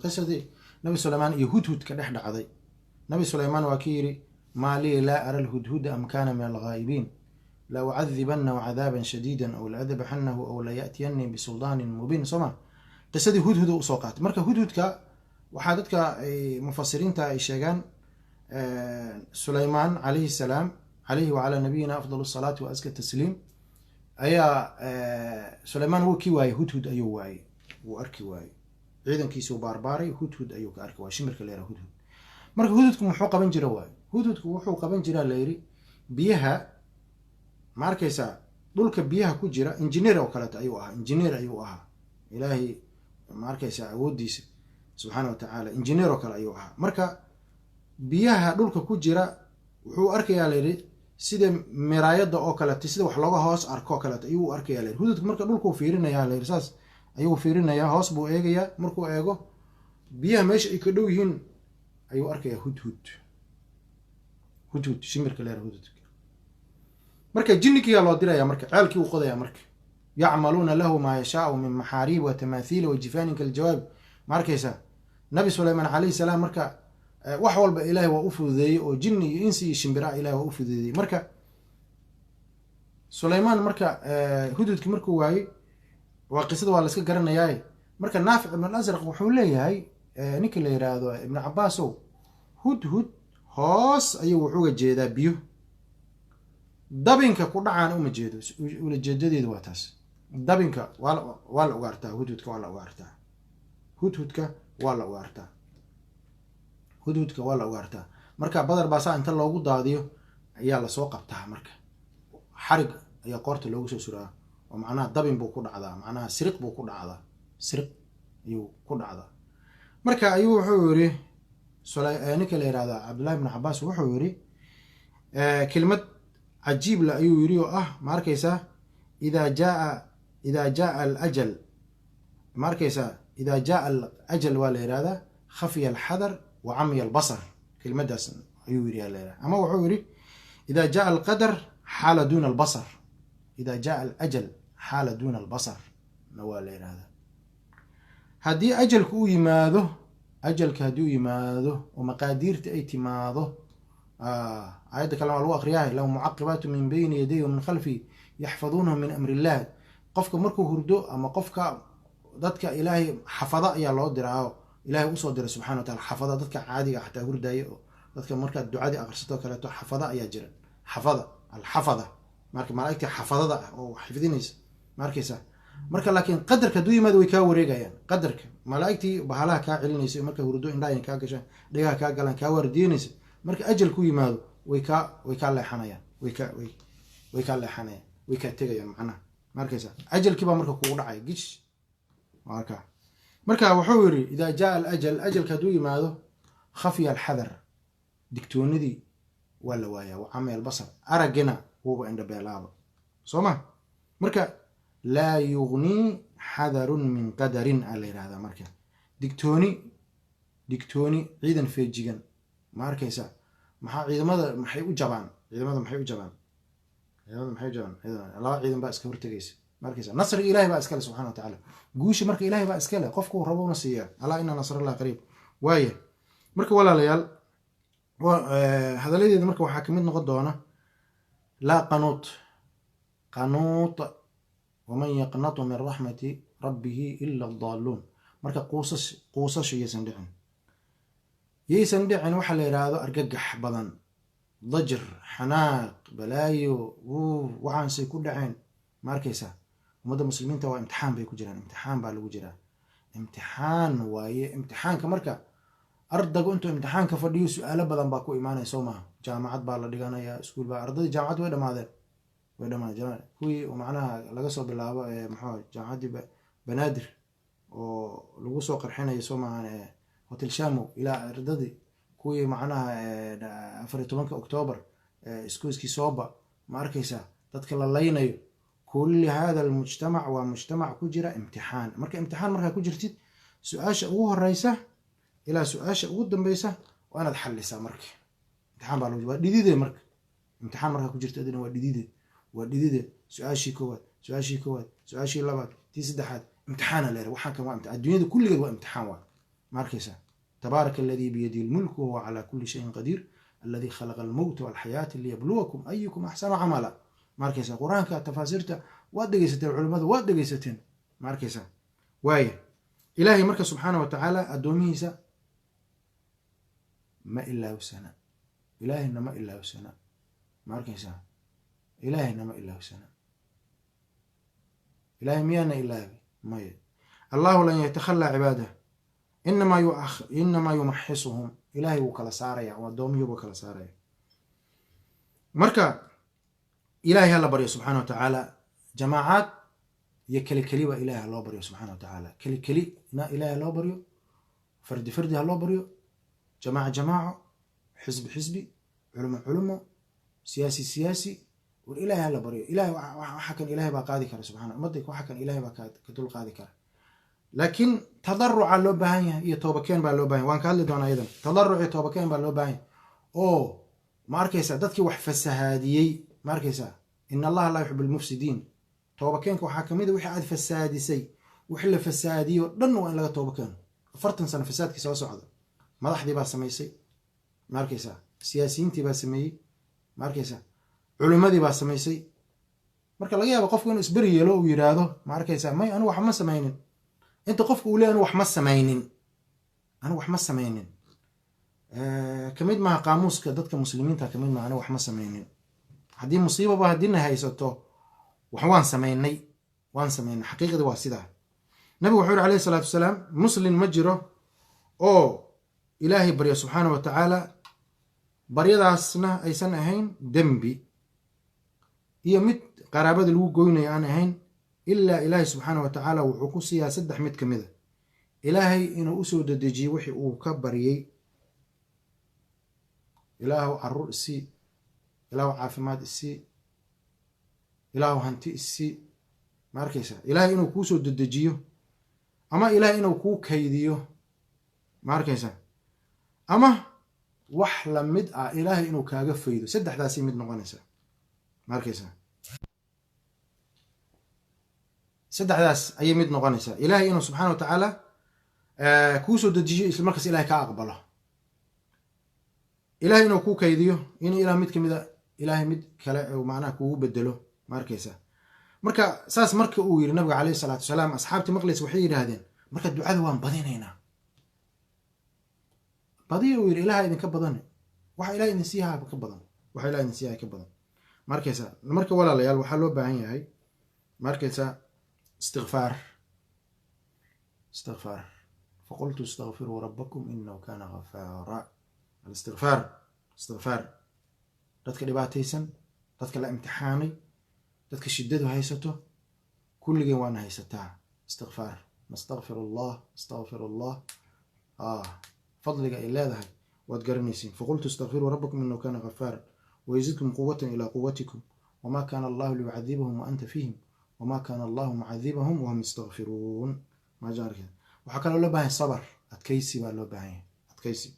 qisadii nabi sulaymaan iyo hudhud ka dhex dhacday nabi sulaymaan waa ki yidhi maa lii laa ara alhudhuda am kana min alghaa'ibiin la ucadibanahu cadaaban shadiida aw laadbaxanahu aw laya'tiyanii bisuldaanin mubiin soo ma qisadii hudhuda usoo qaatay marka hudhudka waxaa dadka mufasiriinta ay sheegaan sulaymaan calayhi salaam calayhi wacalaa nabiyina afdal asalaati wa aska tasliim ayaa sulaymaan wuu ki waayey hudhud ayuu waayey wuu arki waayey ciidankiisuu baarbaaray hudhud ayuu ka arki waayey shimirka leera hudhud marka hudhudku muxuu qaban jira waayo hudhudku wuxuu qaban jiraa la yidhi biyaha ma arkaysaa dhulka biyaha ku jira injineer oo kaleeto ayuu ahaa injineer ayuu ahaa ilaahay ma arkaysaa awooddiisa subxaana wa tacaala injineer oo kale ayuu ahaa marka biyaha dhulka ku jira wuxuu arkayaa la yidhi sida miraayadda oo kaleeto sida wax looga hoos arko o kaleeto ayuu arkayaa la yidhi hudhudka marka dhulkuu fiirinayaa la yidhi saas ayuu fiirinayaa hoos buu eegayaa markuu eego biyaha meesha ay ka dhow yihiin ayuu arkayaa hudhud shimirka leer hudhudka marka jinnigiyaa loo dirayaa marka ceelkii uu qodayaa marka yacmaluuna lahu maa yashaau min maxaariib wa tamaathiila wa jifaanin kaljawaab ma arkaysaa nabi sulaymaan calayhi salaam marka wax walba ilaahay waa u fududeeyey oo jinni iyo insi iyo shimbiraha ilahay waa u fududeeyey marka sulaymaan marka hudhudki markuu waayey waa qisada waa la iska garanayaaye marka naafic ibn al-asraq wuxuu leeyahay ninka la yidhaahdo ibnu cabaasow hudhud hoos ayuu wuxuga jeedaa biyo dabinka ku dhacaan uma jeedo ulajeedadeedu waa taas dabinka waa la ugaartaa hudhudka waa la ugaartaa hudhudka waa la ugaartaa hudhudka waa la ugaartaa marka badar baasaa inta loogu daadiyo ayaa lasoo qabtaa marka xarig ayaa qoorta loogu soo suraa oo macnaha dabin buu ku dhacdaa macnaha siriq buu ku dhacdaa siriq ayuu ku dhacdaa marka ayuu wuxuu yidhi ninka la yihahda cabdullahi ibnu cabaas wuxuu yidhi kelmad cajiib la ayuu yidhi oo ah ma arkaysaa idaa jaa alajal ma arkaysaa idaa jaa alajal waa la yihahdaa khafiya alxadar wa camiya albasar kelmadaas ayuu yidhi la yihahda ama wuxuu yidhi idaa jaa alqadar xaala duuna albasar idaa jaa alajal xaala duuna albasar na waa la yihahdaa haddii ajalku u yimaado ajalka haddii u yimaado oo maqaadiirta ay timaado aayadda kale waa lagu akriyahay lahu mucaqibaatu min bayni yaday wa min khalfi yaxfaduunahu min amri illah qofka markuu hurdo ama qofka dadka ilaahay xafada ayaa loo diraayo ilaahay usoo diray subxana wa taala xafada dadka caadiga xataa hurdaaye oo dadka markaad ducadii aqrisato kaleeto xafada ayaa jira xafada alxafada marka malaaigtii xafadada ah oo xifdinaysa ma arkaysaa marka laakiin qadarka hadduu yimaado way kaa wareegayaan qadarka malaaigtii bahalaha kaa celinaysa marka hurdo indhahayn kaa gashaan dhagaha kaa galaan kaa waardiyenaysa marka ajal ku yimaado way kaa leexanayaan way kaa leexanayaan way kaa tegayaan macnaha ma arkaysaa ajalkiibaa marka kugu dhacaya gish marka wuxuu yidhi idaa jaa alajal ajalka hadduu yimaado khafya alxadar digtoonidii waa la waayaa wa camiya albasar araggina wuuba indhabeelaaba soo ma marka laa yugnii xadarun min qadarin aa la yidhahdaa marka digtooni ciidan feejigan ma arkaysaa ciidamada maxay u jabaan laba ciidan baa iska hortegaysa ma arkaysaa nasriga ilahay baa iskale subxana wa tacaala guusha marka ilahay baa iskale qofkuu rabona siiyaa alaa ina nasrallahi qariib waaya marka walaalayaal hadaladeeda marka waxaa kamid noqon doona laa qanuut waman yaqnatu min raxmati rabbihi ila adaaluun marka quusasha yaysan dhicin waxaa la yidhaahdo argagax badan dajir xanaaq balaayo waxaansay ku dhaceen ma arkaysaa ummadda muslimiinta waa imtixaan bay ku jiraan, imtixaan baa lagu jiraa, imtixaan waaye. imtixaanka marka ardaygu intuu imtixaanka fadhiyo su-aalo badan baa ku imaanaya soo maha. jaamacad baa la dhiganayaa, iskuul baa, ardadii jaamacad way dhamaadeen kuwii macnaha laga soo bilaabo muxuu jaamacaddii banaadir oo lagu soo qarxinayo soo maahan hotel shamow ilaa ardadii kuwii macnaha 14 Oktoobar iskuuskii sooba ma arkaysaa dadka la laynayo. kulli hada almujtamac waa mujtamac ku jira imtixaan. marka imtixaan markaa ku jirtid su-aasha ugu horeysa ilaa su-aasha ugu dambeysa waa inaad xalisaa. marka imtixaan baa waa dhidide. marka imtixaan markaa ku jirta adina waa dhidide su-aashii koowaad su-aashii labaad tii saddexaad imtixaana leer. waxaan kan waa imtixaan, adduunyada kulligeed waa imtixaan waa. ma arkaysaa tabaaraka alladii biyadihi lmulku wahuwa calaa kulli shayin qadiir alladii khalaqa almowta walxayaata liyabluwakum ayukum axsanu camala. ma arkaysaa qur-aanka tafaasiirta waad dhegaysateen, culimmada waad dhegaysateen. ma arkaysaa waaya ilaahay marka subxaana wa tacaala addoomihiisa ma ilaawsana, ilaahayna ma ilaawsana. ma arkaysaa ilaahayna ma ilaawsana. ilaahay miyaana ilaabi maya. allahu lan yatakhallaa cibaadah inamaa yumaxisuhum. ilaahay wuu kala saaraya, oo addoomihi buu kala saaraya. marka ilaahay hala baryo subxaana wa tacaala. jamaacaad iyo keli ilaahay haloo baryo subxaana wa tacaala. kelina ilaahay haloo baryo, fardi haloo baryo, jamaaco, xisbi, culumo, siyaasi. war ilaahay hala baryo. ilahay waxa kan ilaahay baa qaadi kara subxana ummadda, waxa kan ilaahay baa ka dul qaadi kara. laakiin tadaruca loo baahan yahay iyo toobakeen baa loo baahan yahay. waan ka hadli doonaa iyadan. tadaruc iyo toobakeen baa loo baahan yahay oo ma arkaysaa dadkii wax fasahaadiyey. ma arkaysaa in allaha laa yuxibu almufsidiin. toobakeenka waxaa kamid a wixii aad fasaadisay, wixii la fasaadiyo dhan waa in laga toobakeeno. 40 sano fasaadkii soo socda, madaxdii baa samaysay. ma arkaysaa siyaasiyiintii baa sameeyey. ma arkaysaa culimmadii baa samaysay. marka laga yaabo qofku inuu isberi yeelo uu yidhaahdo ma arkaysaa may anu wax ma samaynin. inta qofku uu leey anu wax ma samaynin kamid maaha qaamuuska dadka muslimiinta, kamid maaha anu wax ma samaynin. haddii musiibaba haddiina haysato wax waan samaynay. xaqiiqdii waa sidaa. nabigu wuxuu yidhi alayhi salaatu wasalaam muslim ma jiro oo ilaahay barya subxaana wa tacaala baryadaasna aysan ahayn dembi iyo mid qaraabada lagu goynayo aan ahayn, ilaa ilaahay subxaana wa tacaala wuxuu ku siiyaa 3 mid ka mida. ilaahay inuu usoo dedejiyo wixii uu ka baryay. ilaahu caruur isii, ilaahu caafimaad isii, ilaahu hanti isii. ma arkaysaa ilaahay inuu kuusoo dedejiyo, ama ilaahay inuu kuu kaydiyo. ma arkaysaa ama wax la mid ah ilaahay inuu kaaga faydo. 3daasay mid noqonaysaa. ma arkaysaa 3daas ayay mid noqonaysaa. ilaahay inuu subxaana wa tacaala kuusoo dedejiyo, isla markaas ilahay kaa aqbalo. ilaahay inuu kuu kaydiyo, in ilaah mid kamid a ilaahay mid kale macnaha kuugu bedelo. ma arkaysaa marka saas marka uu yidhi nabiga calayhi salaatu wasalaam, asxaabtii maqlays waxay yidhaahdeen marka ducada waan badinaynaa. badiya uu yidhi ilaha idinka badan, waxa ilahay idin siiyaha ka badan, waxa ilahay idin siiyaha ka badan. ma arkaysaa marka walaalayaal waxaa loo baahan yahay ma arkaysaa istikfaar. faqultu istagfiruu rabbakum inahu kana ghafaara. istikfaar dadka dhibaataysan, dadka la imtixaanay, dadka shiddadu haysato, kulligeen waana haysataa. istikfaar nastagfir allah fadliga ay leedahay waad garanaysiin. faqultu istagfiruu rabbakum inahu kana ghafaara wayzidkum quwatan ilaa quwatikum wamaa kana allahu liyucadibahum wa anta fiihim wamaa kana allahu mucadibahum wahum yastakfiruun. waxaa kaloo loo baahan sabr, adkaysi baa loo baahan yahay, adkaysi.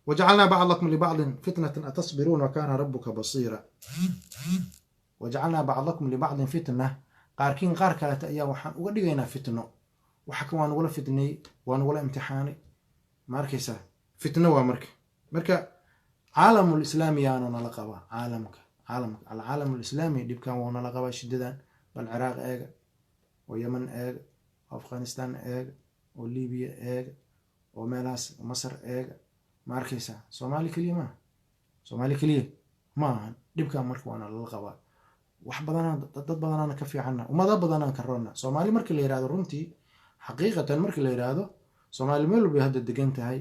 wajacalnaa bacdakum libacdin fitnatan atasbiruun wakana rabuka basiira. wajacalnaa bacdakum libacdin fitna, qaarkiin qaar kaleta ayaa waxaan uga dhigaynaa fitno. waxa waa nugula fitneeyey, waa nugula imtixaanay. ma arkaysaa fitno waa marka caalamulislaami yaanu nala qabaa. alcaalamulislaami dhibkan wuu nala qabaa, shidadan. bal ciraaq eega, oo yeman eega, oo afghanistan eega, oo libiya eega, oo meelahaas masar eega. ma arkaysaa soomaali keliya ma ahan dhibkan marka waana lala qabaa. wax badanaan dad badanaan ka fiicanna ummado badanaan ka roonna soomaali markii la yidhahdo runtii xaqiiqatan markii la yidhaahdo soomaali meel walbay hadda degan tahay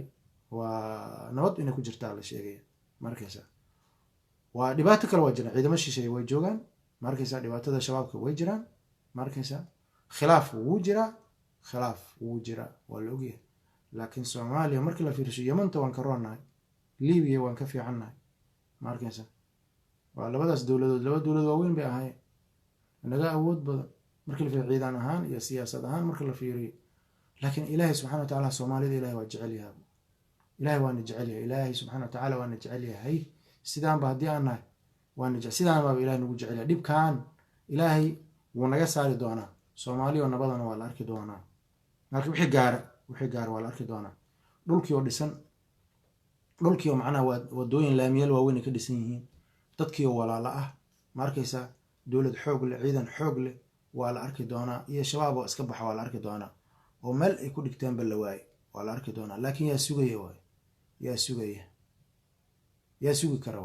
waa nabad inay ku jirtaa la sheegaya markaysa waa dhibaato kale waa jiraan ciidamo shisheeye way joogaan markaysa dhibaatada shabaabka way jiraan markaysa khilaaf wuu jiraa waa la ogyahay laakiin soomaaliya markii la fiirsho yamanta waan ka roonnahay libiya waan ka fiicannahay markaysa waa labadaas dowladood laba dowlad waaweyn bay ahaayeen naga awood badan markii la fiiriyo ciidan ahaan iyo siyaasad ahaan markii la fiiriyo laakiin ilaahay subxana wa tacaala soomaalida ilahay waa jecel yahay ilahay waana jecel yahay ilaahay subxana wa tacaala waana jecel yahay sidaanba haddii aan nahay sidaan baaba ilahay nagu jecel yahay dhibkaan ilaahay wuu naga saari doonaa soomaaliya oo nabadana waa la arki doonaa marka wixii gaara waa la arki doonaa dhulkii oo dhisan dhulkii oo macnaha wadooyin laamiyaal waaweyn ay ka dhisan yihiin dadkii oo walaalo ah ma arkaysaa dowlad xoog leh ciidan xoog leh waa la arki doonaa iyo shabaab oo iska baxa waa la arki doonaa oo meel ay ku dhigtaanba la waaye waa la arki doonaa laakiin yaa sugaya waay yaa sugi kara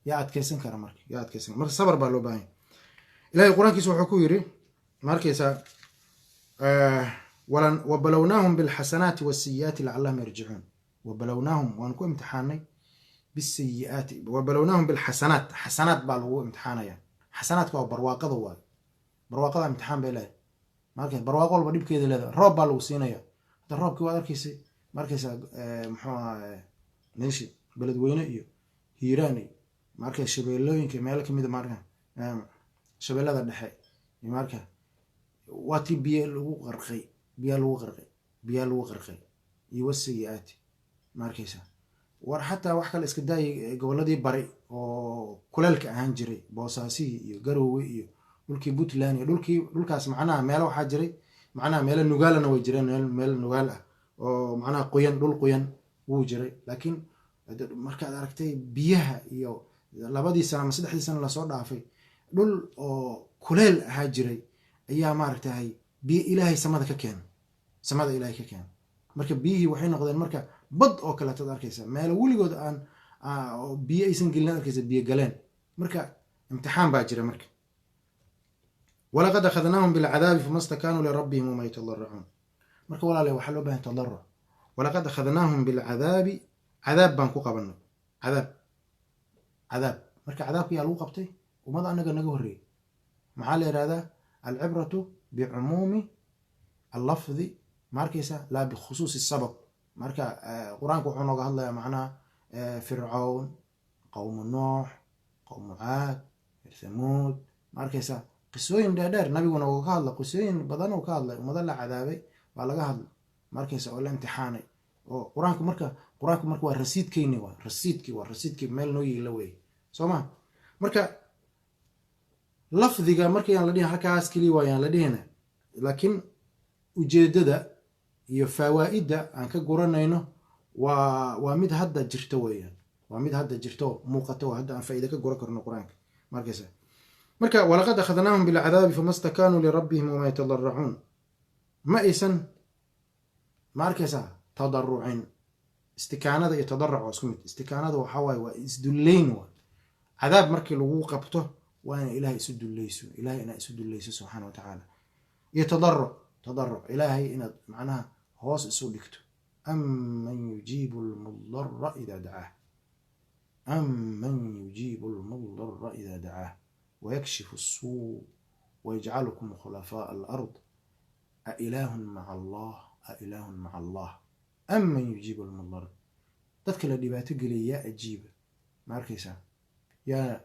yaa adkeysan kara marka sabar baa loo baahanya ilahay qur-aankiisa wuxuu ku yidhi ma arkaysaa وبلوناهم بالحسنات والسيئات لعلهم يرجعون وبلوناهم وانكو امتحاني بالسيئات وبلوناهم بالحسنات حسنات بالو امتحانيا حسنات كوا برواقه واي برواقه امتحان بيله markay barwaaqo walba dhibkeeda leedahay roob baa lagu siinaya hada roobkii waa arkaysa markaysa meeshi beledweyne iyo hiiraan markay shabeellooyinka meel ka mid ah markaa shabeellada dhexe markaa waati biyo lagu qarqay iyo wasiyaati markaysa war xataa wax kale iska daayay goboladii bari oo kuleelka ahaan jiray Boosaaso iyo Garowe iyo dhulkii Puntland iyo dhulkaas macnaha meel waxa jiray macnaha meel nugaalana way jireen meel nugaal ah oo macnaha dhul qoyan wuu jiray laakiin markaad aragtay biyaha iyo labadii sano ama saddexdii sano la soo dhaafay dhul oo kuleel ahaa jiray ayaa maaragtay biyo ilaahay samada ka keen marka biyihii waxay noqdeen marka bad oo kale tad arkaysa meel weligood aan biyo aysan gelin arkaysa biyo galeen marka imtixaan baa jira marka walaqad akhadnaahum bilcadaabi famastakanu lirabbihim wama yatadarruun marka walaalahay waxa loo baahan tadarruc walaqad akhadnaahum bilcadaabi cadaab baan ku qabanay cadaab marka cadaabka yaa lagu qabtay ummada anaga naga horreeyay maxaa la yidhahdaa alcibratu bicumuumi allafdi markaysa laa bikhusuusi sabab marka qur-aanku wuxuu nooga hadlayaa macnaha fircawn qowmu nuux qowmu caad thamuud markaysa qisooyin dheerdheer nabiguna uu ka hadla qisooyin badan uu ka hadlay ummado la cadaabay baa laga hadlay markaysa oo la imtixaanay oo qur-aanku marka waa rasiidkeyni waa rasiidkii meel noo yiila wey soo ma marka lafdiga markayaan la dhihin halkaas keliya waayaan la dhihina laakiin ujeedada iyo fawaa'ida aan ka guranayno waa mid hadda jirto weeyaan waa mid hadda jirto muuqato hadda aan faa'iido ka guran karno quraanka markaysa marka walaqad akhadnaahum bilcadaabi famastakanu lirabbihim wama yatadarruun ma aysan markaysa tadarrucin istikaanada iyo tadarruc waa isku mid istikaanada waxa waaye waa isdullayn waa cadaab markii lagu qabto waa in ilaahay isu dullayso ilaahay ina isu dullayso subxaanahu wa tacaala iyo tadarruc ilaahay inaad macnaha hoos isu dhigto amman yujiibu almudarra idaa dacaah ويكشف السوء ويجعلكم خلفاء الأرض أإله مع الله أمن يجيب المضطر تذكر الدبات قلي يا أجيب ماركيسا يا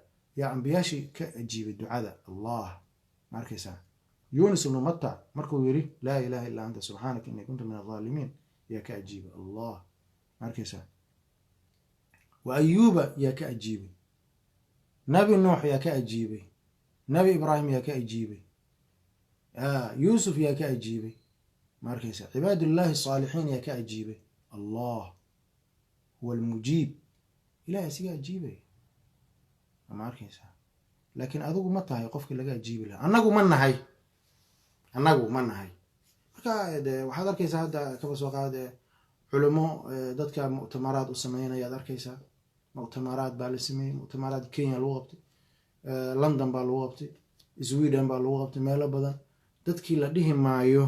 أنبياشي كأجيب الدعاء الله ماركيسا يونس بن متى مركو يري لا إله إلا أنت سبحانك إني كنت من الظالمين يا كأجيب الله ماركيسا وأيوب يا كأجيب نبي نوح يا كأجيبي نبي إبراهيم يا كأجيبي يوسف يا كأجيبي ماركيسا عباد الله الصالحين يا كأجيبي الله هو المجيب إلهي سيا أجيبي ماركيسا لكن أذوق متى يقفك لقى أجيبي له أنقو من هاي waxaad arkaysaa hadda kaba soo qaade culimo dadka mu'tamaraad u sameynaya aad arkaysaa mu'tamaraad baa la sameeyey mu'tamaraad Kenya lagu qabtay london baa lagu qabtay, sweden baa lagu qabtay, meelo badan. dadkii la dhihi maayo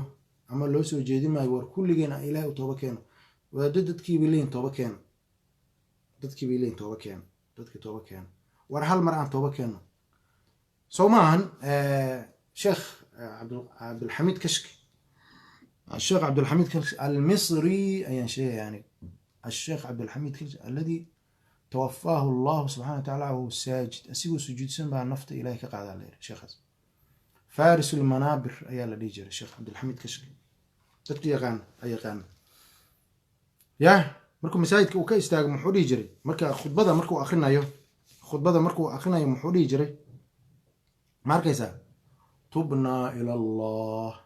ama loo soo jeedin maayo war kulligeena ilaahay u tooba keeno. wadaado dadkii bay leeyihin tooba keeno, dadkii bay leeyihin tooba keeno, dadkii tooba keeno. war hal mar aan tooba keeno soo maahan. sheekh cabdulxamiid kashki, الشيخ عبد الحميد كشك المصري أي شيء يعني، الشيخ عبد الحميد كشك الذي توفاه الله سبحانه وتعالى وهو ساجد أسيبه سجود سنبه النفط إليك قاعد عليه الشيخ فارس المنابر أي الذي جرى الشيخ عبد الحميد كشك تبتي يقان أي قان يا مركو مساجد وكا يستاق محوري جري مركا خطبة مركو أخرنا يو خطبة مركو أخرنا يو محوري جري ماركا يسا تبنا إلى الله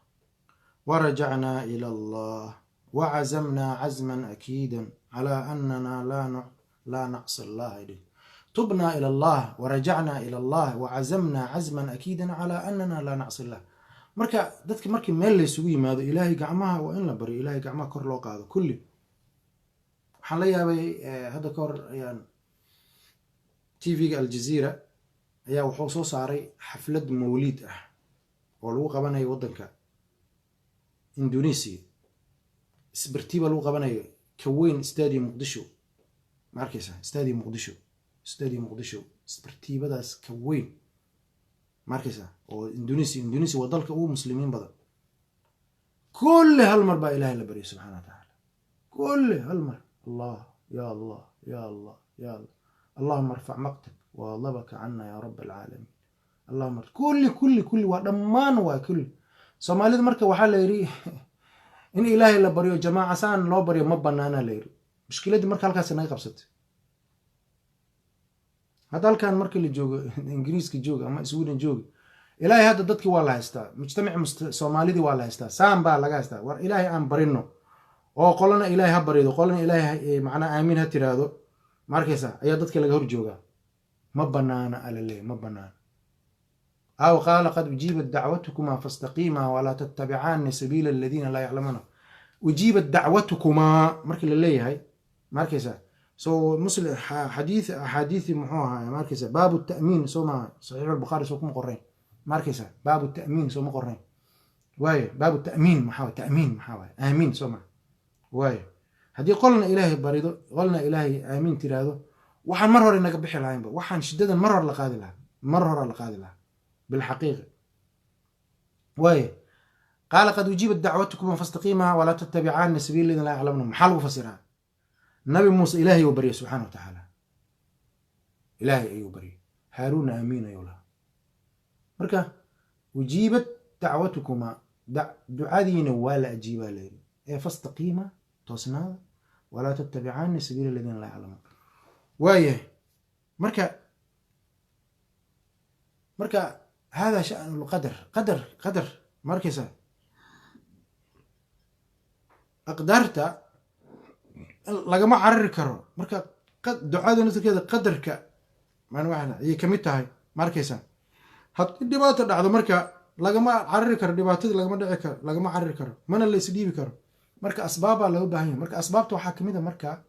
ورجعنا إلى الله وعزمنا عزما أكيدا على أننا لا نعصي الله إليه. تبنا إلى الله ورجعنا إلى الله وعزمنا عزما أكيدا على أننا لا نعصي الله. مركا دتك مركي ميل ليسوي ماذا إلهي قعمها وإن لبري إلهي قعمها كور لو قاعدة كلي حاليا بي هذا كور يعني تي في الجزيرة يا وحوصو صاري حفلة موليد ولو قبنا يوضنك إندونيسيا سبرتيبا لو قبنا كوين استاديوم مقدشو ماركيسا استاديوم مقدشو سبرتيبا داس كوين ماركيسا او اندونيسيا ودلك او مسلمين بدل كل هالمر با اله الا بري سبحانه وتعالى كل هالمر الله يا الله يا الله يا الله اللهم ارفع مقتك وغضبك عنا يا رب العالمين اللهم كل ودمان وكل soomaalida marka waxaa la yiri in ilaahay la bariyo jamaaca saan loo bariyo ma banaana la yiri mushkiladii marka halkaas naga qabsatay hadalkan marka la joogo ingiriiska joogo ama sweden joogo ilaahay hadda dadkii waa la haystaa mujtamac soomaalidii waa la haystaa saan baa laga haystaa war ilaahay aan barino oo qolana ilaahay ha barido qolana ilaahay macna aamin ha tiraado markaysa ayaa dadkii laga hor joogaa ma banaana alale ma banaana أو قال قد أجيبت دعوتكما فاستقيما ولا تتبعان سبيل الذين لا يعلمون. أجيبت دعوتكما مركز اللي هاي مركزة مسلم حديث محوها مركزة باب التأمين سوما صحيح البخاري سوكم قرين مركزة باب التأمين سوما قرين واي باب التأمين محاوى تأمين محاوى آمين سوما واي هدي قلنا إلهي بريدو قلنا إلهي آمين ترادو وحن مرر إنك بحي العين وحن شددا مرر لقاذي لها بالحقيقة واي قال قد أجيبت دعوتكم فاستقيمها ولا تتبعان سبيل الذين لا يعلمون محل وفسرها النبي موسى إلهي وبري سبحانه وتعالى إلهي أي وبري هارون أمين يولا مركا أجيبت دعوتكما دعادين ولا أجيبها لي فاستقيما توسنا ولا تتبعان سبيل الذين لا يعلمون واي مركا هذا شأن القدر قدر مركزة أقدرت لقما عرر كرو مركا دعاء نزل كذا قدرك ما نوعنا هي كميتها هاي مركزة هات دبات هذا مركا لقما عرر كرو دبات لقما دعكر لقما عرر كرو من اللي يسدي بكرو مركا أسبابها له بهاي مركا أسبابته حاكمية مركا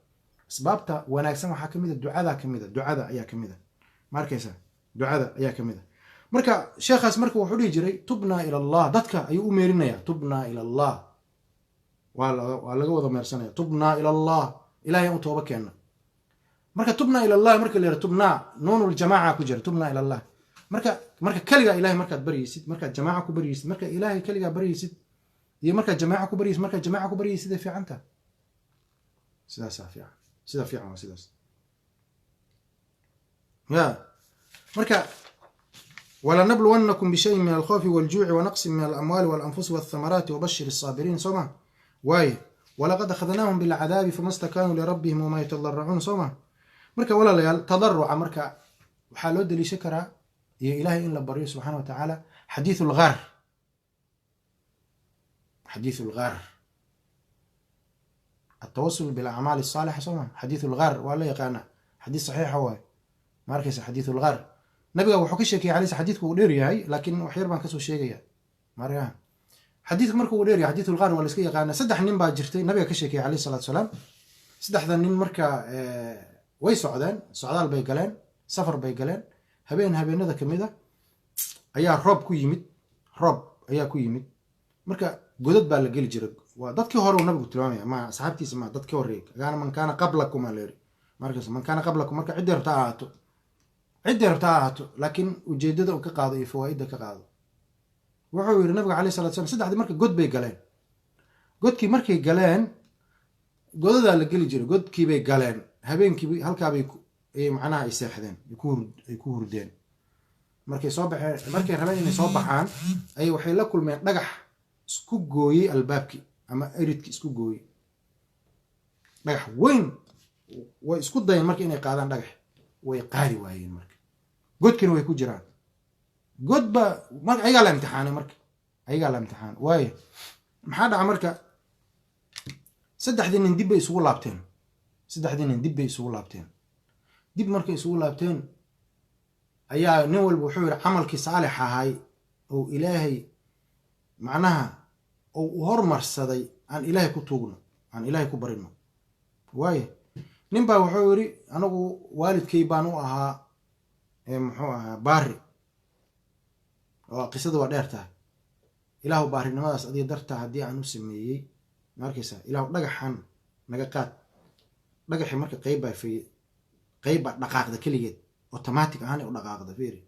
أسبابته وأنا أسمع حاكمية الدعاء كمية الدعاء أيها كمية مركزة دعاء أيها كمية marka sheekhaas marka wuxuu dhihi jiray tubna ila allah dadka ayuu u meerinaya tubna ila allah waa laga wada meersanaya tubna ila allah ilaahay u tooba keena marka tubna ila allah marka leeyahay tubna noonul jamaa ku jira tubna ila allah marka kaliya ilaahay markaad bariysid marka jamaa ku bariysid marka ilaahay kaliya bariysid iyo marka jamaa ku bariysid fiicanta sidaas fiican sidaas ya marka ولنبلونكم بشيء من الخوف والجوع ونقص من الأموال والأنفس والثمرات وبشر الصابرين صوما واي ولقد أخذناهم بالعذاب فما استكانوا لربهم وما يتضرعون صوما مركا ولا ليال تضرع مركا وحالو دلي شكرا يا إلهي إن لبريه سبحانه وتعالى حديث الغار التوصل بالأعمال الصالحة صوما حديث الغار ولا يقانا حديث صحيح هو مركز حديث الغار نبي wuxuu ka sheekay xadiis xadiidku uu dheer yahay laakiin wax yar baan ka soo sheegaya markaa xadiidku markuu uu dheer yahay xadiithul qaar wala iska yaqaan saddex nin baa jirtay nabiga ka sheekay kaleey salaatu salaam saddexda nin marka way socdaan socdaal bay galeen safar bay galeen habeenada kamid a ayaa roob ayaa ku yimid marka godad baa la geli jiray waa dadkii hore uu nabigu tilmaamaya ma asxaabtiisa ma dadkii hore gaana man kana qablakum alayri markaas man kana qablakum marka cid yarta ahaato laakiin ujeedada uu ka qaado iyo fawaaidda ka qaado wuxuu yiri nabiga calayhi salaatu wasallam saddexdii marka god bay galeen godkii markay galeen godadaa la geli jiray godkii bay galeen habeenkii halkaa bay macnaha ay seexdeen ay ku hurdeen markay soo baxeen markay rabeen inay soo baxaan ay waxay la kulmeen dhagax isku gooyey albaabkii ama eridkii isku gooyey dhagax weyn way isku dayeen marka inay qaadaan dhagax way qaadi waayeen marka godkina way ku jiraan godba marka ayagaa la imtixaanay marka ayagaa la imtixaan waaye maxaa dhaca marka saddexdii nin dib bay isugu laabteen dib markay isugu laabteen ayaa nin walba wuxuu yidhi camalkii saalix ahay oo ilaahay macnaha oo u hormarsaday aan ilaahay ku tuugno aan ilaahay ku barino waaye nin baa wuxuu yidhi anagu waalidkay baan u ahaa muxuu ahaa baari oo qisada waa dheer tahay ilaahu baarinimadaas adiga dartaa haddii aan u sameeyey markaysaa ilaahu dhagaxan naga qaad dhagaxii marka qayb baa dhaqaaqda keligeed automatic ahaan u dhaqaaqda fiiri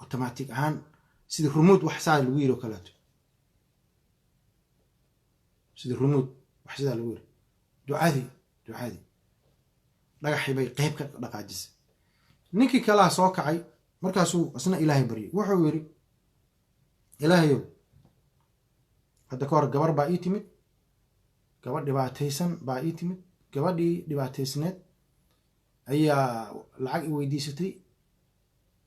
automatic ahaan sidii remote wax saa lagu yiri oo kaleeto sidii remote wax sidaa lagu yiri ducadii dhagaxii bay qayb ka dhaqaajisay ninkii kalaa soo kacay markaasuu isna ilaahay baryay wuxuu yiri ilaahayow hadda ka hor gabar baa ii timid gabadh dhibaataysan baa ii timid gabadhii dhibaataysneed ayaa lacag i weydiisatay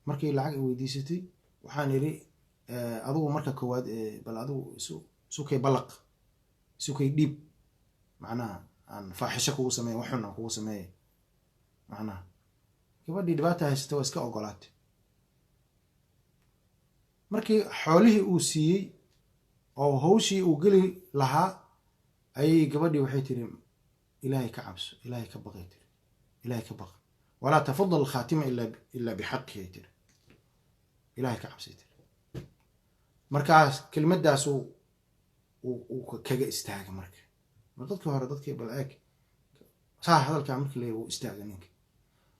markay lacag i weydiisatay waxaan idhi adigu marka koowaad bal adigu isukay ballaq isukay dhiib macnaha aan faaxisho kugu sameeya waxun aan kugu sameeyay macnaha gabadhii dhibaata haysata waa iska ogolaatay markii xoolihii uu siiyey oo hawshii uu geli lahaa ayay gabadhii waxay tiri ilaahay ka cabso ilaahay ka baqay tiri ilaahay ka baq walaa tafadal alkhaatima ila bixaqihi tiri ilaahay ka cabsay tiri markaas kelmaddaas uu kaga istaaga marka dadkii hore dadkii bal eeg saa hadalkaa markii leeyahay wuu istaaga ninka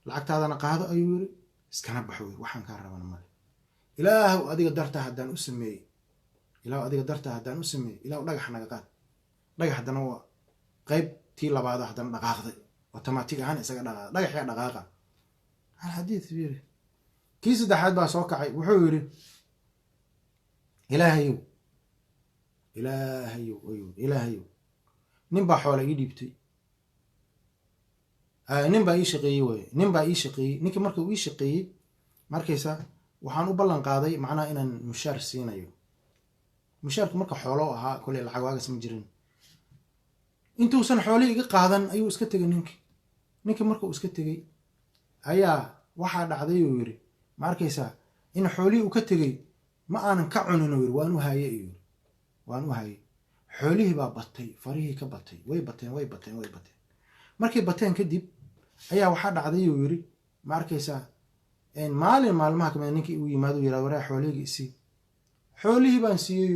lacagtaadana qaado ayuu yiri iskana baxo yiri waxaan kaa rabana male ilaahu adiga dartaa haddaan u sameeyey ilaahu dhagax naga qaad dhagax haddana waa qaybtii labaada haddana dhaqaaqday automatic ahaan isaga dhaqaaqa dhagaxyaa dhaqaaqa alxadiid yiri kii saddexaad baa soo kacay wuxuu yiri ilaahayow nin baa xoola ii dhiibtay nin baa ii shaqeeyey ninkii marka uu ii shaqeeyey markaysa waxaan u ballan qaaday macnaha inaan mushaar siinayo mushaarku marka xoolo ahaa koley lacag waagas ma jirin intuusan xoolihii iga qaadan ayuu iska tegay ninkii marka uu iska tegey ayaa waxaa dhacday uu yiri ma arkaysaa in xoolihii uu ka tegey ma aanan ka cunin uu yiri waan u haye xoolihii baa batay farihii ka batay way bateen markay bateen kadib ayaa waxaa dhacday uu yiri ma arkaysaa maalin maalmaha kamid ninkii uu yimaado uu yiraahdo waraa xoolihii isii xoolihii baan siiyey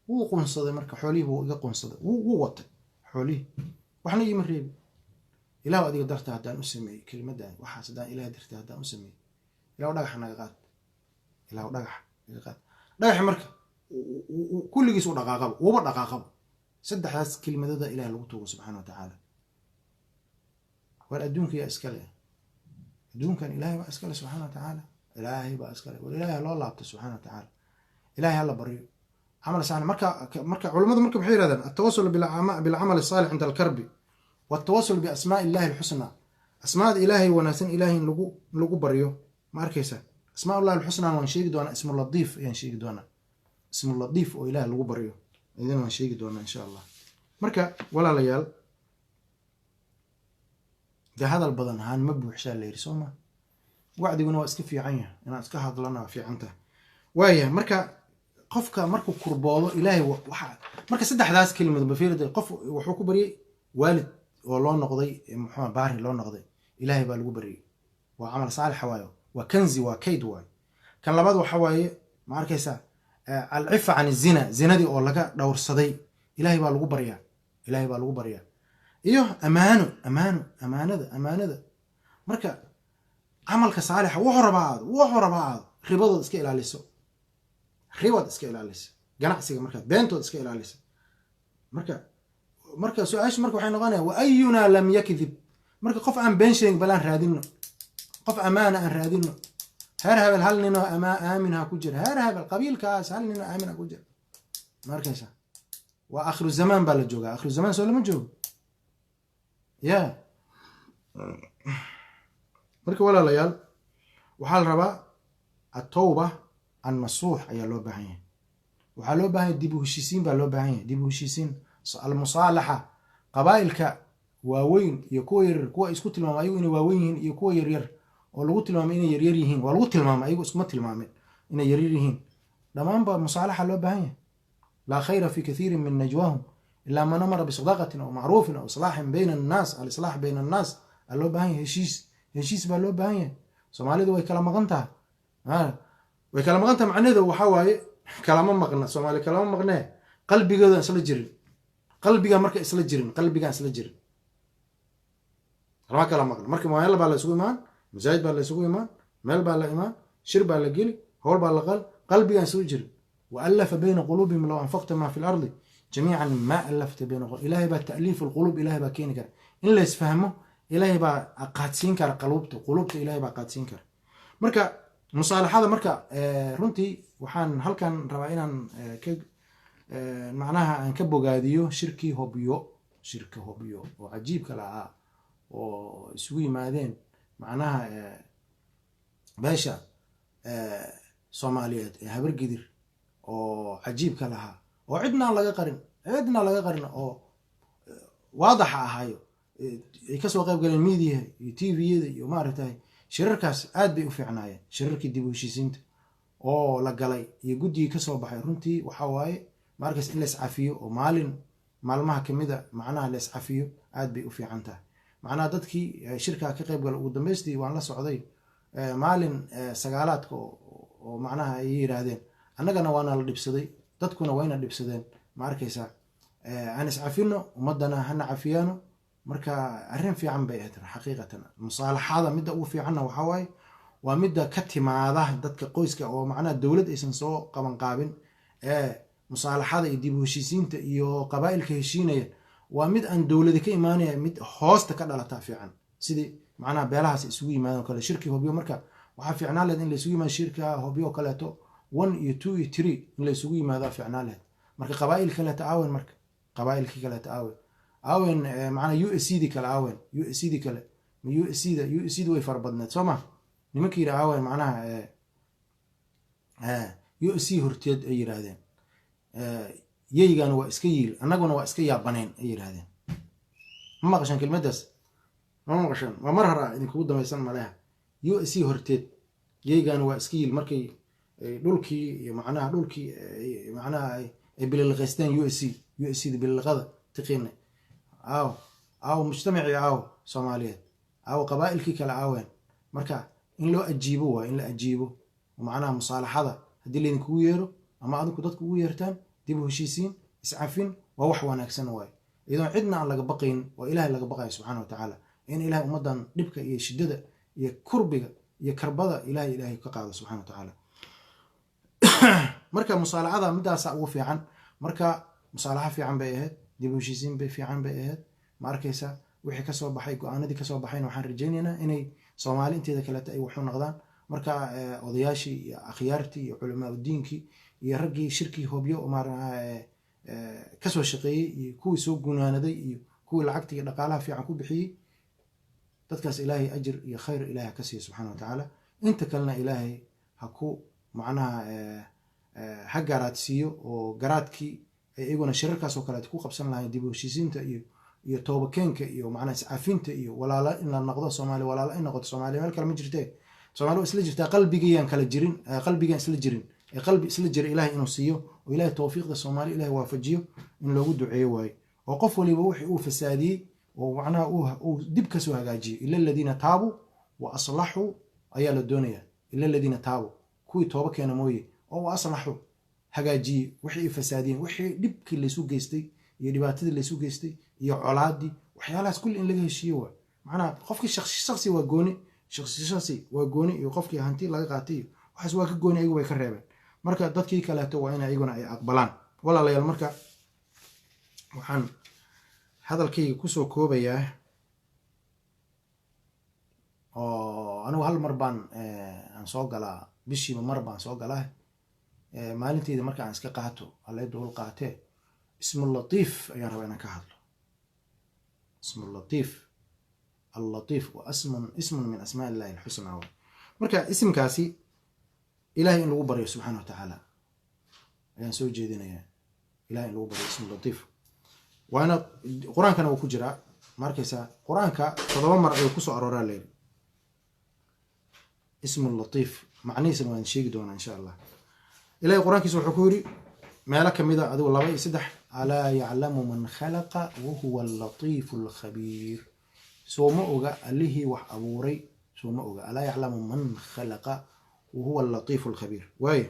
wuu qunsaday marka xoolihii buu iga qunsaday wuu watay xoolihii waxna iima reebi ilaahu adiga dartaa haddaan u sameeyey kelimaddan waxaas haddaan ilaah dartaa haddaan u sameeyey ilaahu dhagax naga qaad dhagaxi marka kulligiis u dhaqaaqaba wuuba dhaqaaqaba saddexdaas kelimadada ilaah lagu tuugo subxaana wa tacaala war adduunka yaa iskale adduunkan ilaahay baa iskale subxaana wa tacaala war ilaahay loo laabto subxaana wa tacaala ilaahay hala baryo camal saalix marka culimadu marka waxay yirahdaan at-tawassul bil amal salih inda al-karbi wa at-tawassul bi asma'i illahi al-husna asmaa'da ilaahay wanaagsan ilaahay lagu baryo ma arkaysa asmaa'u illahi al-husna waan sheegi doonaa ismu latiif ayaan sheegi doonaa ismu latiif oo ilaahay lagu baryo idin waan sheegi doonaa insha Allah marka walaalayaal hadal badan ahaan ma buuxshaa la yiri sooma wacdiguna waa iska fiican yahay inaan iska hadlana fiicanta waaya marka qofka markuu kurboodo ilaahay waxa marka saddexdaas kelimad bafiirada qof wuxuu ku bariyay waalid oo loo noqday muxuu baari loo noqday ilaahay baa lagu bariyay waa amal saalix waayo وكنزي وكيد واي كان لباد وحواي ما أركيسا العفة عن الزنا زنا دي أو لك دور صدي إلهي بالغو بريا إلهي بالغو بريا إيوه أمانة ده مركا عملك صالح وحر بعض رباض اسكيل على لسه رباض اسكيل على لسه جناحسي مركا بنتو اسكيل على لسه مركا سؤال مركا وحين غنى وأينا لم يكذب مركا قف عن بنشينج بلان رادينه قف أمانة أن رادينه هرهب هل نينو آمنها كجر هرهب القبيل كاس هل نينو آمنها كجر مركا وآخر الزمان بالجوجا آخر الزمان سؤال من جو يا مركا ولا ليال وحال ربا التوبة النصوح أي لو بهين وحال لو بهين ديبو هشيسين باللو بهين ديبو هشيسين المصالحة قبائلك واوين يكوير كوا اسكو تلمام ايو اني واوين يكو يرير oo lagu tilmaamay inay yaryar yihiin waa lagu tilmaamay ayagu isma tilmaamin inay yaryar yihiin dhamaan ba musaalaxa loo baahan yahay la khayra fi kathirin min najwahum illa man amara bi sadaqatin aw ma'rufin aw islahin bayna an-nas al islah bayna an-nas loo baahan yahay heshiis baa loo baahan yahay Soomaalidu way kala maqan tahay way kala maqan tahay macnaheedu waxa waaye kalama maqna Soomaali kalama maqnaa qalbigooda isla jirin qalbiga marka isla jirin رما كلام مقنع مركب ما يلا بالله سوي مان مزايد بالله سوي مان مال بالله إيمان شر بالله جيل هول بالله قلبي يسوي جري وألف بين قلوبهم لو أنفقت ما في الأرض جميعا ما ألفت بين قلوب إلهي بقى تأليف القلوب إلهي بقى كينكر إن لا يسفهمه إلهي بقى قاتسين كر قلوبته إلهي بقى قاتسين كر مركب مصالح هذا مركب رنتي وحان هل كان رواينا معناها أنكبو قاديو شركة هوبيو وعجيب كلا ويسوي مادين معناها باشا صوماليات هبر قدر وعجيب كلها وعدنا لغا قرن او واضح هايو كسو قيب قال الميديا تي في وما رتاي شركاس aad bay u fiicnaayeen shirarkii dib u heshiisiinta oo la galay iyo guddiga ka soo baxay runtii waxa waaye markaas in la iscafiyo oo maalmaha kamida macnaha la iscafiyo aad bay u fiican tahay macnaha dadkii shirka ka qayb galay ugu dambeystii waan la socday maalin sagaalaadka oo macnaha ay yiraahdeen annagana waana la dhibsaday dadkuna wayna dhibsadeen ma arkaysa aan iscafino umadana hana cafiyano marka arrin fiican bay ahayd xaqiiqatan musaalaxada midda ugu fiicanna waxa waaye waa midda ka timaada dadka qoyska oo macnaha dawlad aysan soo qaban qaabin musaalaxada iyo dib u heshiisiinta iyo qabaa'ilka heshiinaya waa mid aan dawlad ka iimaanaya mid hoosta ka dhalata fiican sidii macnaha beelahaas isugu yimaadaan kale shirki hobiyo marka waxa fiicnaa leed in la isugu yimaado shirka hobiyo kaleeto 1 iyo 2 iyo 3 in la isugu yimaado fiicnaa leed marka qabaa'il kale taawan marka qabaa'ilka kale taawan macnaha USC kale aawan USC kale USC way farbadneed Soomaa nimankii aawan macnaha USC horteed ay yiraahdeen yeygan waa iska yiil annaguna waa iska yaabaneen ay yiraahdeen ma qashan kelmadaas ma qashan ma mar hore idinku dameysan malaha USC horteed yeygan waa iska yiil markay dhulkii macnaha ay bililqaysteen USC bililqada tiqiinay aw mujtamaci Soomaaliyeed qabaa'ilkii kala aaween marka in loo ajiibo waa in la ajiibo macnaha musaalaxada hadii la idinku yeero ama adinku dadku ugu yeertaan dib u heshiisiin iscafin waa wax wanaagsan waay iyadoo cidna aan laga baqayn oo ilaahay laga baqayo subxaanahu wa ta'ala in ilaahay ummadan dhibka iyo shidada iyo kurbiga iyo karbada ilaahay ka qaado subxaanahu wa ta'ala marka musaalaxada midaas ugu fiican marka musaalaxa fiican bay ahayd dib u heshiisiin bay fiican bay ahayd ma arkaysa wixii ka soo baxay go'aanadii ka soo baxayna waxaan rajaynaynaa inay Soomaali inteeda kale ay wax u noqdaan marka odayaashii iyo akhyaartii iyo culamaa diinkii iyo raggii shirkii hobyo ka soo shaqeeyay iyo kuwii soo gunaanaday iyo kuwii lacagta iyo dhaqaalaha fiican ku bixiyay dadkaas ilaahay ajir iyo khayr ilaahay ka siiyo subxaanahu wa ta'ala inta kalena ilaahay ha ku macnaha ha garaadsiiyo oo garaadkii iyaguna shirarkaas oo kale ku qabsan lahayn dib u heshiisiinta iyo toobakeenka iyo macnaha iscafinta iyo walaala in la noqdo Soomaali walaala in noqoto Soomaali meel kale ma jirtee Soomaali isla jirtaa qalbigayaan kala jirin qalbigaan isla jirin qalbi isla jira ilaahay inuu siiyo oo ilaahay tawfiiqda Soomaali ilaahay waafajiyo in loogu duceeyo waay oo qof waliba wixii uu fasaadiyay oo macnaha uu dib ka soo hagaajiyo ila alladina taabu wa aslahu ayaa la doonayaa ila aladiina taabuu kuwii tooba keena mooye oo u aslaxu hagaajiyey wixii ay fasaadiyeen wixii dhibkii laysu geystay iyo dhibaatadii laysu geystay iyo colaadii waxyaalahaas kulli in laga heshiiyo waa macnaha qofkii shaksi waa gooni shaksi waa gooni iyo qofkii hanti laga qaatay iyo waxaas waa ka gooni ayagu way ka reebeen marka dadkii kaleeto waa in ayaguna ay aqbalaan walaalayaal marka waxaan hadalkayga kusoo koobayaa oo anigu hal mar baan aan soo galaa bishiiba mar baan soo galaa maalinteyda marka aan iska qaato alla dul qaatee ismulatiif ayaan rabaa inaan ka hadlo ismulatiif اللطيف اسم من أسماء الله الحسنى marka ismkaasi ilaahay in lagu baryo subxaanahu watacaala ayaan soo jeedinayaa ilahay in lagu baryo ismu latiif waana qur-aankana wuu ku jiraa ma arkaysaa qur-aanka 7 mar ayuu kusoo arooraa layidhi ismu latiif macnihiisana waan sheegi doonaa insha allah ilahay qur-aankiisa wuxuu ku yidhi meelo kamida adigu 2 iyo 3 alaa yaclamu man khalaqa wahuwa allatiifu alkhabiir sooma oga allihii wax abuuray sooma oga alaa yaclamu man khalaqa wahuwa allatiifu alkhabiir waayo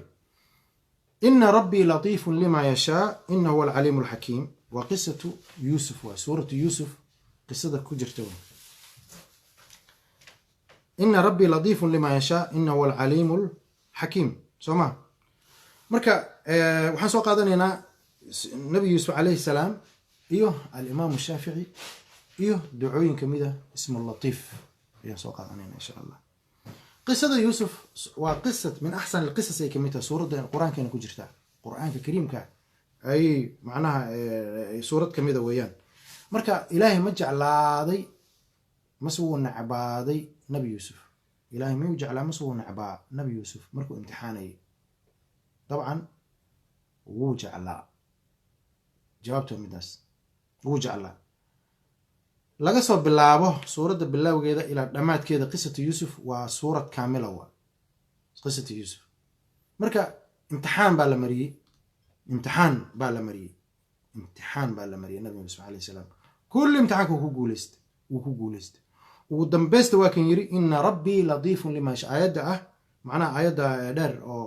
ina rabbii latiifun lima yashaa ina huwa alcaliimu alxakiim wa qisatu yuusuf waa suuratu yuusuf qisada ku jirta ina rabbii latiifun lima yashaa ina huwa alcaliimu alxakiim soo ma marka waxaan soo qaadanaynaa nabi yuusuf calayhi salaam iyo alimaamu shaafici iyo ducooyin kamida ismu latiif ayaan soo qaadanayna insha allah qisada yuusuf waa qisad min axsan alqisas ay kamid tahay suuradda qur-aankeena ku jirta qur-aanka kariimka ay macnaha suurad kamida weeyaan marka ilaahay ma jeclaaday mase wuu nacbaaday nabi yuusuf ilaahay ma jeclaa mase wuu nacbaa nabi yuusuf markuu imtixaanayay dabcan wuu jeclaa jawaabta midaas wuu jeclaa laga soo bilaabo suuradda bilowgeeda ilaa dhammaadkeeda qisatu yuusuf waa suurad kaamila waa qisatu yuusuf marka imtixaan baa la mariyey imtixaan baa la mariyey nabi yuusuf calayhi salaam kulli imtixaanka wuu ku guuleystay ugu dambeysta waa kan yiri ina rabbii latiifun lima yashaa aayadda ah macnaha aayadda dheer oo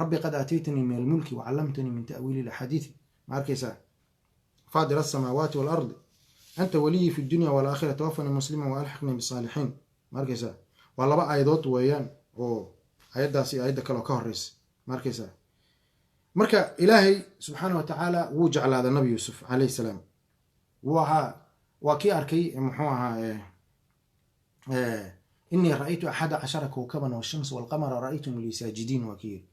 rabbi qad aataytanii min almulki wacallamtanii min ta'wiili alaxaadiisi ma arkaysaa faadira asamaawaati waalardi أنت ولي في الدنيا والآخرة توفني مسلما وألحقني بالصالحين ماركيسا والله آيات ويان أو آيات داسي آيات كلا كهرس ماركيسا مركا إلهي سبحانه وتعالى وجعل هذا النبي يوسف عليه السلام وكي أركي محوها إني رأيت 11 كوكبا والشمس والقمر رأيتم لي ساجدين وكير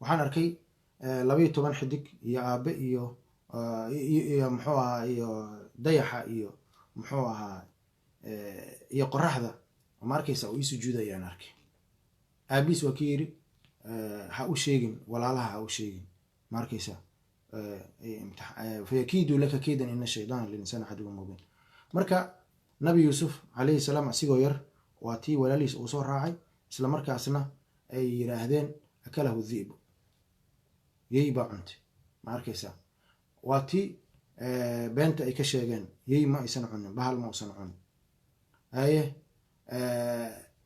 وحان أركي لبيتو من حدك يا أبي iyo muxuu ahaa iyo dayaxa iyo muxuu ahaa iyo qoraxda ma arkaysa uu sujuudayaan arkay aabiis waa kiyiri ha u sheegin walaalaha ha u sheegin ma arkaysa fayakiidu laka kaydan ina shaydaana linsana caduwwun mubiin marka nabi yuusuf calayhi salaam asigoo yar waa tii walaalihiis uu soo raacay isla markaasna ay yiraahdeen akalahu dhi'b yey baa cuntay ma arkaysa waa tii beenta ay ka sheegeen yey ma aysan cunin bahal ma usan cunin aye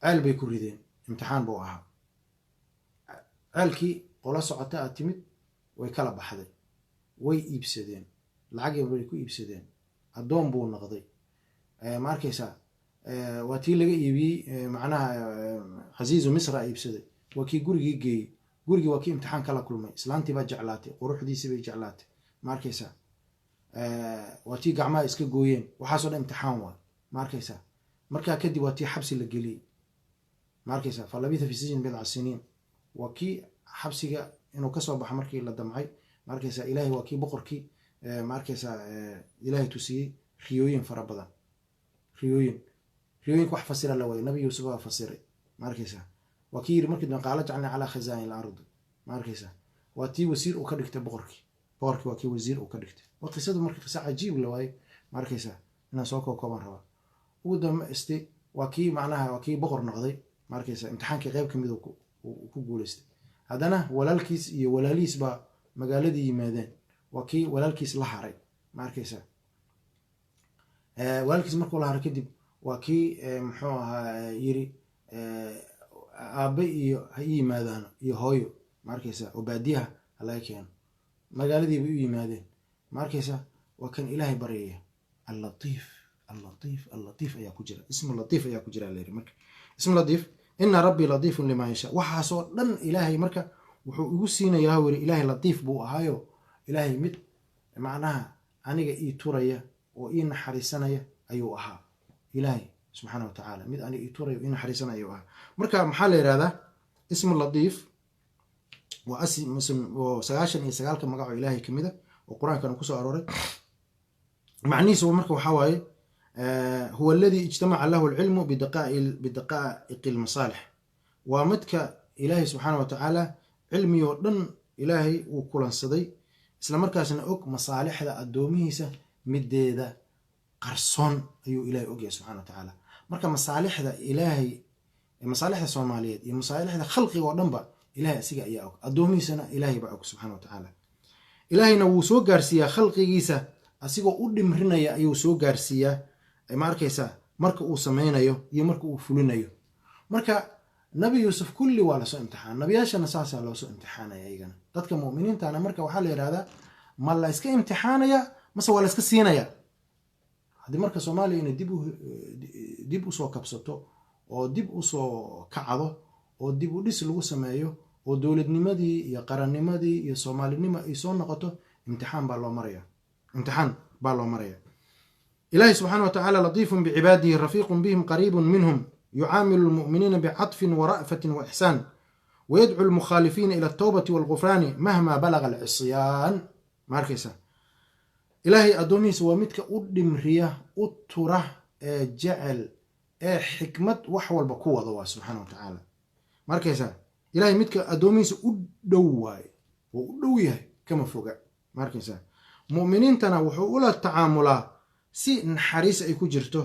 ceel bay ku rideen imtixaan buu ahaa ceelkii qola socota aad timid way kala baxday way iibsadeen lacag bay ku iibsadeen addoon buu noqday ma arkaysaa waa tii laga iibiyey macnaha casiizu misra iibsaday waa kii gurigii geeyey gurigii waa kii imtixaan kala kulmay islaantii baa jeclaatay quruxdiisii bay jeclaatay ma arkaysaa waa tii gacmaha iska gooyeen waxaasoo dhan imtixaan waa ma arkaysaa markaa kadib waa tii xabsi la geliyey ma arkaysaa falabitha fi sijin bidca siniin waa kii xabsiga inuu kasoo baxo markii la damcay ma arkaysaa ilaahay waa kii boqorkii ma arkaysaa ilaahay tusiyey riyooyin fara badan riyooyinka wax fasira la waayo nabi yuusuf waa fasiray ma arkaysaa waa kii yiri markii dambe qaala jacalnaa calaa khazaa'in al-ardi ma arkaysaa waa tii wasiir uu ka dhigtay boqorkii waa kii wasiir uu ka dhigtay waa qisadu markii qisa cajiib la waayo ma arkaysaa inaan soo kooban rabaa ugu dambeystay waa kii macnaha waa kii boqor noqday ma arkaysaa imtixaankii qayb kamid uu ku guuleystay haddana walaalkiis iyo walaalihiis baa magaaladii yimaadeen waa kii walaalkiis la haray ma arkaysaa walaalkiis markuu la haray kadib waa kii muxuu ahaa yiri aabe iyo ha yimaadaan iyo hooyo ma arkaysaa oo baadiyaha laga keeno magaaladiiba u yimaadeen ma arkaysaa waa kan ilaahay baryaya اللطيف اللطيف اللطيف ayaa ku jira ismu latiif ayaa ku jira leeyahay marka ismu latiif inna rabbi latifun lima yasha waxa soo dhan ilaahay marka wuxuu ugu siinayaa wari ilaahay latiif buu ahaayo ilaahay mid macnaha aniga ii turaya oo ii naxariisanaya ayuu ahaa ilaahay subhanahu wa ta'ala mid aniga ii turaya oo ii naxariisanaya ayuu ahaa marka maxaa la yiraahdaa ismu latiif wa asm sagaashan iyo sagaalka magaco ilaahay kamida oo quraanka ku soo arooray معنيسه ومركه وحواي هو الذي اجتمع له العلم بدقائق المصالح ومدك إلهي سبحانه وتعالى علمي ودن إلهي وكلن صدي إسلام مركزنا أوك مصالح ذا الدوميسة مدة ذا قرصون أيو إلهي أوك سبحانه وتعالى مركز مصالح ذا إلهي مصالح ذا صوماليات مصالح ذا خلقي ودن بقى إلهي أسيق إياك الدوميسة إلهي بقى سبحانه وتعالى إلهي نوسو قارسيا خلقي جيسة asigoo u dhimrinaya ayuu soo gaarsiiyaa ma arkaysaa marka uu sameynayo iyo marka uu fulinayo marka nabi yuusuf kulli waa la soo imtixaan nabiyaashana saasa loo soo imtixaanaya ayagana dadka muuminiintaana marka waxaa la yiraahdaa ma la iska imtixaanaya mase waa la iska siinaya haddii marka Soomaaliya inay dib u soo kabsato oo dib u soo kacdo oo dib u dhis lagu sameeyo oo dawladnimadii iyo qarannimadii iyo Soomaalinimo ay soo noqoto imtixaan baa loo maraya امتحان بالله مريا إلهي سبحانه وتعالى لطيف بعباده رفيق بهم قريب منهم يعامل المؤمنين بعطف ورأفة وإحسان ويدعو المخالفين إلى التوبة والغفران مهما بلغ العصيان ماركيسا إلهي أدوميس ومتك أدم رياه أطره جعل حكمة وحول بقوة ضوء سبحانه وتعالى ماركيسا إلهي متك أدوميس أدواي وأدويه كما فوق ماركيسا مؤمنينتنا وحو ula tacaamulaa si naxariis ay ku jirto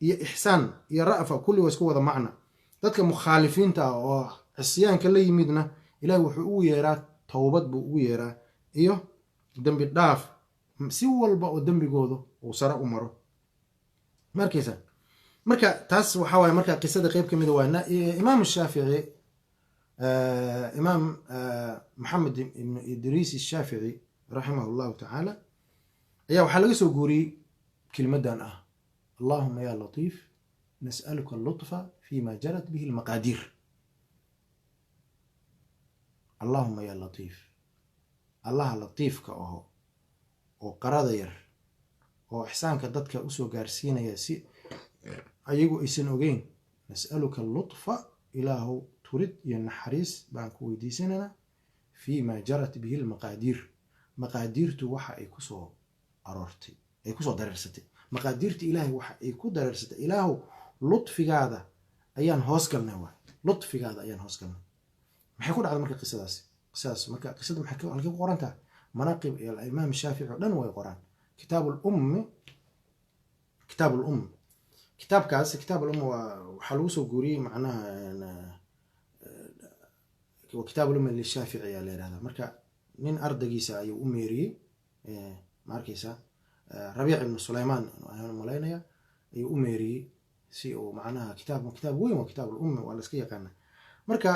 iyo ihsaan iyo ra'fa kulli waa isku wada macna dadka mukhalifiinta oo isyaanka la yimidna ilaahay wuxuu u yeeraa tawbad buu u yeeraa iyo dambi dhaaf si walba oo dambigooda uu sara u maro marka taas waxa way marka qisada qayb kamid waa imaam Shaafici imaam Muhammad ibn Idris Shaafici رحمه الله تعالى يا وحلقة سوغوري كلمة دان اللهم يا لطيف نسألك اللطف فيما جرت به المقادير اللهم يا لطيف الله لطيف كأهو وقرادير وإحسانك ضدك أسو قارسين ياسي أيقو إسن أغين نسألك اللطف إله تريد ينحريس بانكو يديسننا فيما جرت به المقادير مقاديرته waxa ay ku soo aroortay ay ku soo dareersatay maqaadirta ilaahay waxa ay ku dareersatay ilaahu lutfigaada ayaan hoos galnay waa lutfigaada ayaan hoos galnay maxay ku dhacday marka qisadaas marka qisada maxay ku qorantaa manaqib al-imam Shaafici oo dhan way qoraan kitab al-umm kitabkaas kitab al-umm waxa lagu soo guuriyay macnaha kitab al-umm li-Shaafici ya leeyahay marka nin ardaygiisa ayuu u meeriyay markaysa Rabiic ibn Sulaymaan ayuu malaynaya ayuu u meeriyay si uu macnaha kitaab weyn waa kitab al-umm waa la iska yaqaan marka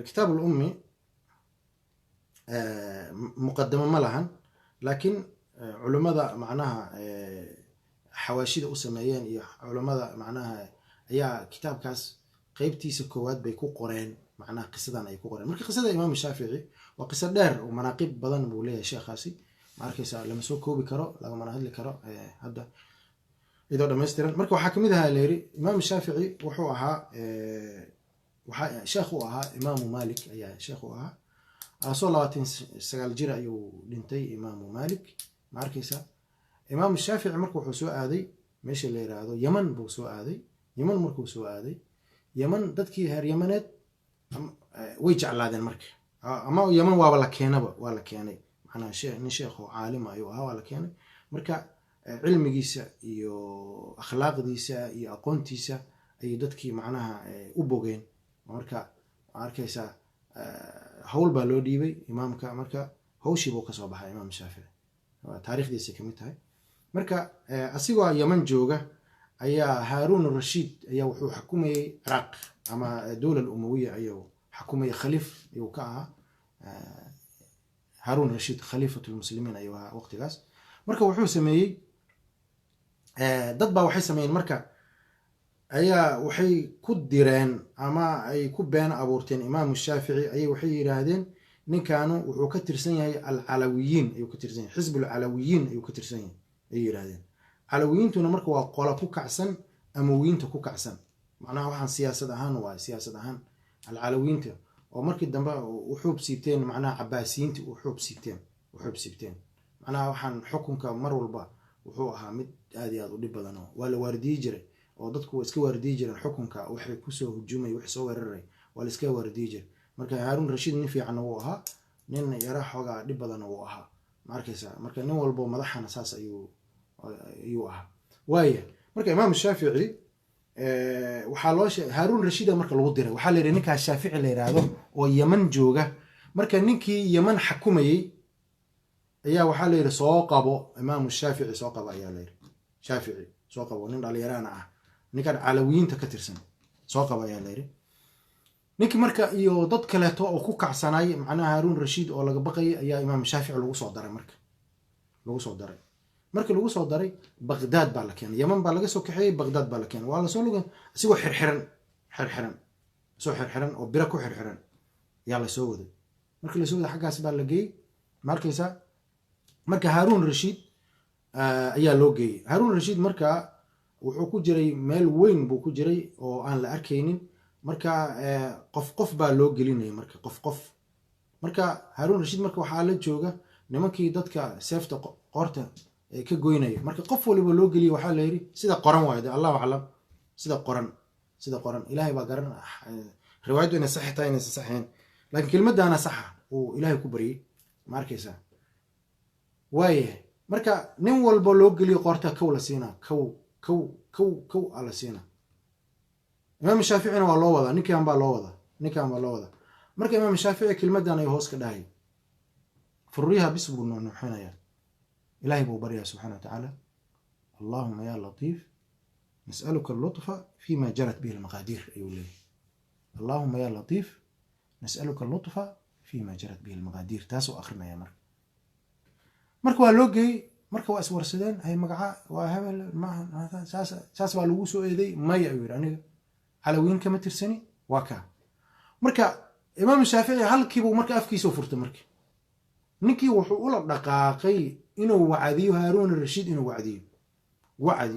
kitab al-umm muqaddama ma lahan laakiin culimada macnaha xawaashida u sameeyeen iyo culimada macnaha ayaa kitabkaas qaybtiisa koowaad bay ku qoreen معناها قصدان أي كورة مركز قصة الإمام الشافعي وقصة دار ومناقب بدن بوليه الشيخ خاسي معركز لما سوق كوبي كرا لما أنا هدلي كرا هذا إذا ده مسترن مركز وحاكم ذا ليري إمام الشافعي وحوها شيخوها إمام مالك أي شيخوها صلاة سجل جرا يو لنتي إمام مالك معركز إمام الشافعي مركز حسوا هذه مش اللي هذا يمن بوسوا هذه يمن مركز سوا هذه يمن دتكي هر يمنات way jeclaadeen marka ama yaman waaba la keenaba waa la keenay macna sheekh oo caalim ayuu ahaa waa la keenay marka cilmigiisa iyo akhlaaqdiisa iyo aqoontiisa ay dadkii macnaha u bogeen marka arkaysa hawl baa loo dhiibay imaamka marka hawshii buu ka soo baxay imaam Shaafici waa taariikhdiisa kamid tahay marka asigoo yaman jooga ayaa haaruun rashiid ayaa wuxuu xukumayay ciraaq ama dowla umawiya ayuu xukumayay khaliif ayuu ka ahaa haaruun rashiid khaliifatulmuslimiin ayuu ahaa waqtigaas marka wuxuu sameeyey dad baa waxay sameeyeen marka ayaa waxay ku direen ama ay ku been abuurteen imaamu shaafici ayay waxay yidhaahdeen ninkaanu wuxuu ka tirsan yahay alcalawiyiin ayuu ka tirsan yahay xisbulcalawiyiin ayuu ka tirsan yahay ayay yidhahdeen calawiyiintuna marka waa qola ku kacsan amawiyiinta ku kacsan macnaha waxaan siyaasad ahaan waay siyaasad ahaan alcalawiyiinta oo markii dambe u xuub siibteen macnaha cabaasiyiinta u xuub siibteen macnaha waxaan xukunka mar walba wuxuu ahaa mid aad iyo aad u dhib badan oo waa la waardiyi jiray oo dadku iska waardiyi jireen xukunka waxay kusoo hujumay wax soo weeraray waa la iska waardiyi jiray marka haaruun rashiid nin fiican wuu ahaa nin yara xoogaa dhib badan wuu ahaa ma arkaysaa marka nin walbo madaxana saas ayuu ahaa waaya marka imaam shaafici waxaa loo haaruun rashiida marka lagu diray waxaa la yidhi ninkaas shaafici la yidhaahdo oo yeman jooga marka ninkii yeman xakumayey ayaa waxaa la yidhi soo qabo imaamu shaafici soo qabo ayaa la yidhi shaafici soo qabo nin dhalinyarana ah ninkan calawiyiinta ka tirsan soo qabo ayaa la yidhi ninkii marka iyo dad kaleeto oo ku kacsanay macnaha haaruun rashiid oo laga baqayay ayaa imaam shaafici lagu soo daray marka lagu soo daray baqdaad baa la keenay yeman baa laga soo kaxeeyey baqdaad baa la keenay waa lasoo luga isigoo xirxiran oo bira ku xirxiran yaa lasoo waday markii lasoo waday xaggaas baa la geeyey ma arkaysaa marka haaruun rashiid ayaa loo geeyey haaruun rashiid marka wuxuu ku jiray meel weyn buu ku jiray oo aan la arkaynin marka qof baa loo gelinaya marka qof marka haaruun rashiid marka waxaa la jooga nimankii dadka seefta qoorta ka goynaya marka qof waliba loo geliya waxaa la yidhi sida qoran waayo de allahu aclam sida qoran ilaahay baa garan riwaayaddu inay saxi tahay inaysan saxayn laakiin kelmaddaana saxa uu ilaahay ku baryay ma arkaysaa waayahay marka nin walba loo geliyo qoorta kow la siinaa kow aa la siinaa imaam shaaficina waa loo wadaa ninkan baa loo wadaa marka imaam shaafici kelmaddan ay hoos ka dhahay furriyaha bis buu nuuxinayaa ilaahay buu baryaa subxana wa tacaala allahuma ya latiif nas'aluka allutfa fima jarat bihi almaqaadiir ayuu leeyahy allahuma ya latiif nas'aluka allutfa fima jarat bihi almaqaadiir taasuu akrinaya marka waa loo geeyey marka waa iswarsadeen hay magaca waa hebel saas baa lagu soo eeday maya ayuu yidhi aniga calawiin kama tirsani waa kaa marka imaam shaafici halkiibuu marka afkiisa furtay marka ninkii wuxuu ula dhaqaaqay inuu wacdiyo haaruun rashiid inuu wacdi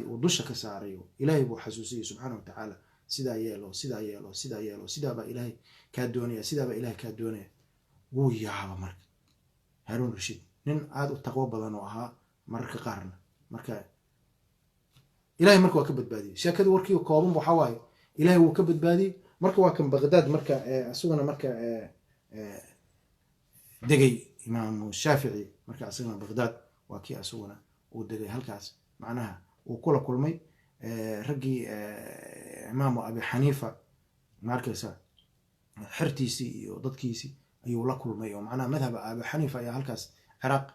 uu dusha ka saarayo ilaahay buu xasuusiyey subxaana wa tacaala sidaabaa ilaahay kaa doonaya wuu yaaba marka haaruun rashiid nin aada u taqwo badan oo ahaa mararka qaarna marka ilahay marka waa ka badbaadiyey sheekadii warkii kooban waxaa waaye ilahay wuu ka badbaadiyey marka waa kan baqdaad marka isaguna marka degay imaamu shaafici marka asagana baqdaad waa kii asaguna uu degay halkaas macnaha uu kula kulmay raggii imaamu abi xaniifa ma arkaysa xertiisii iyo dadkiisii ayuu la kulmay oo macnaha madhaba abi xaniifa ayaa halkaas ciraaq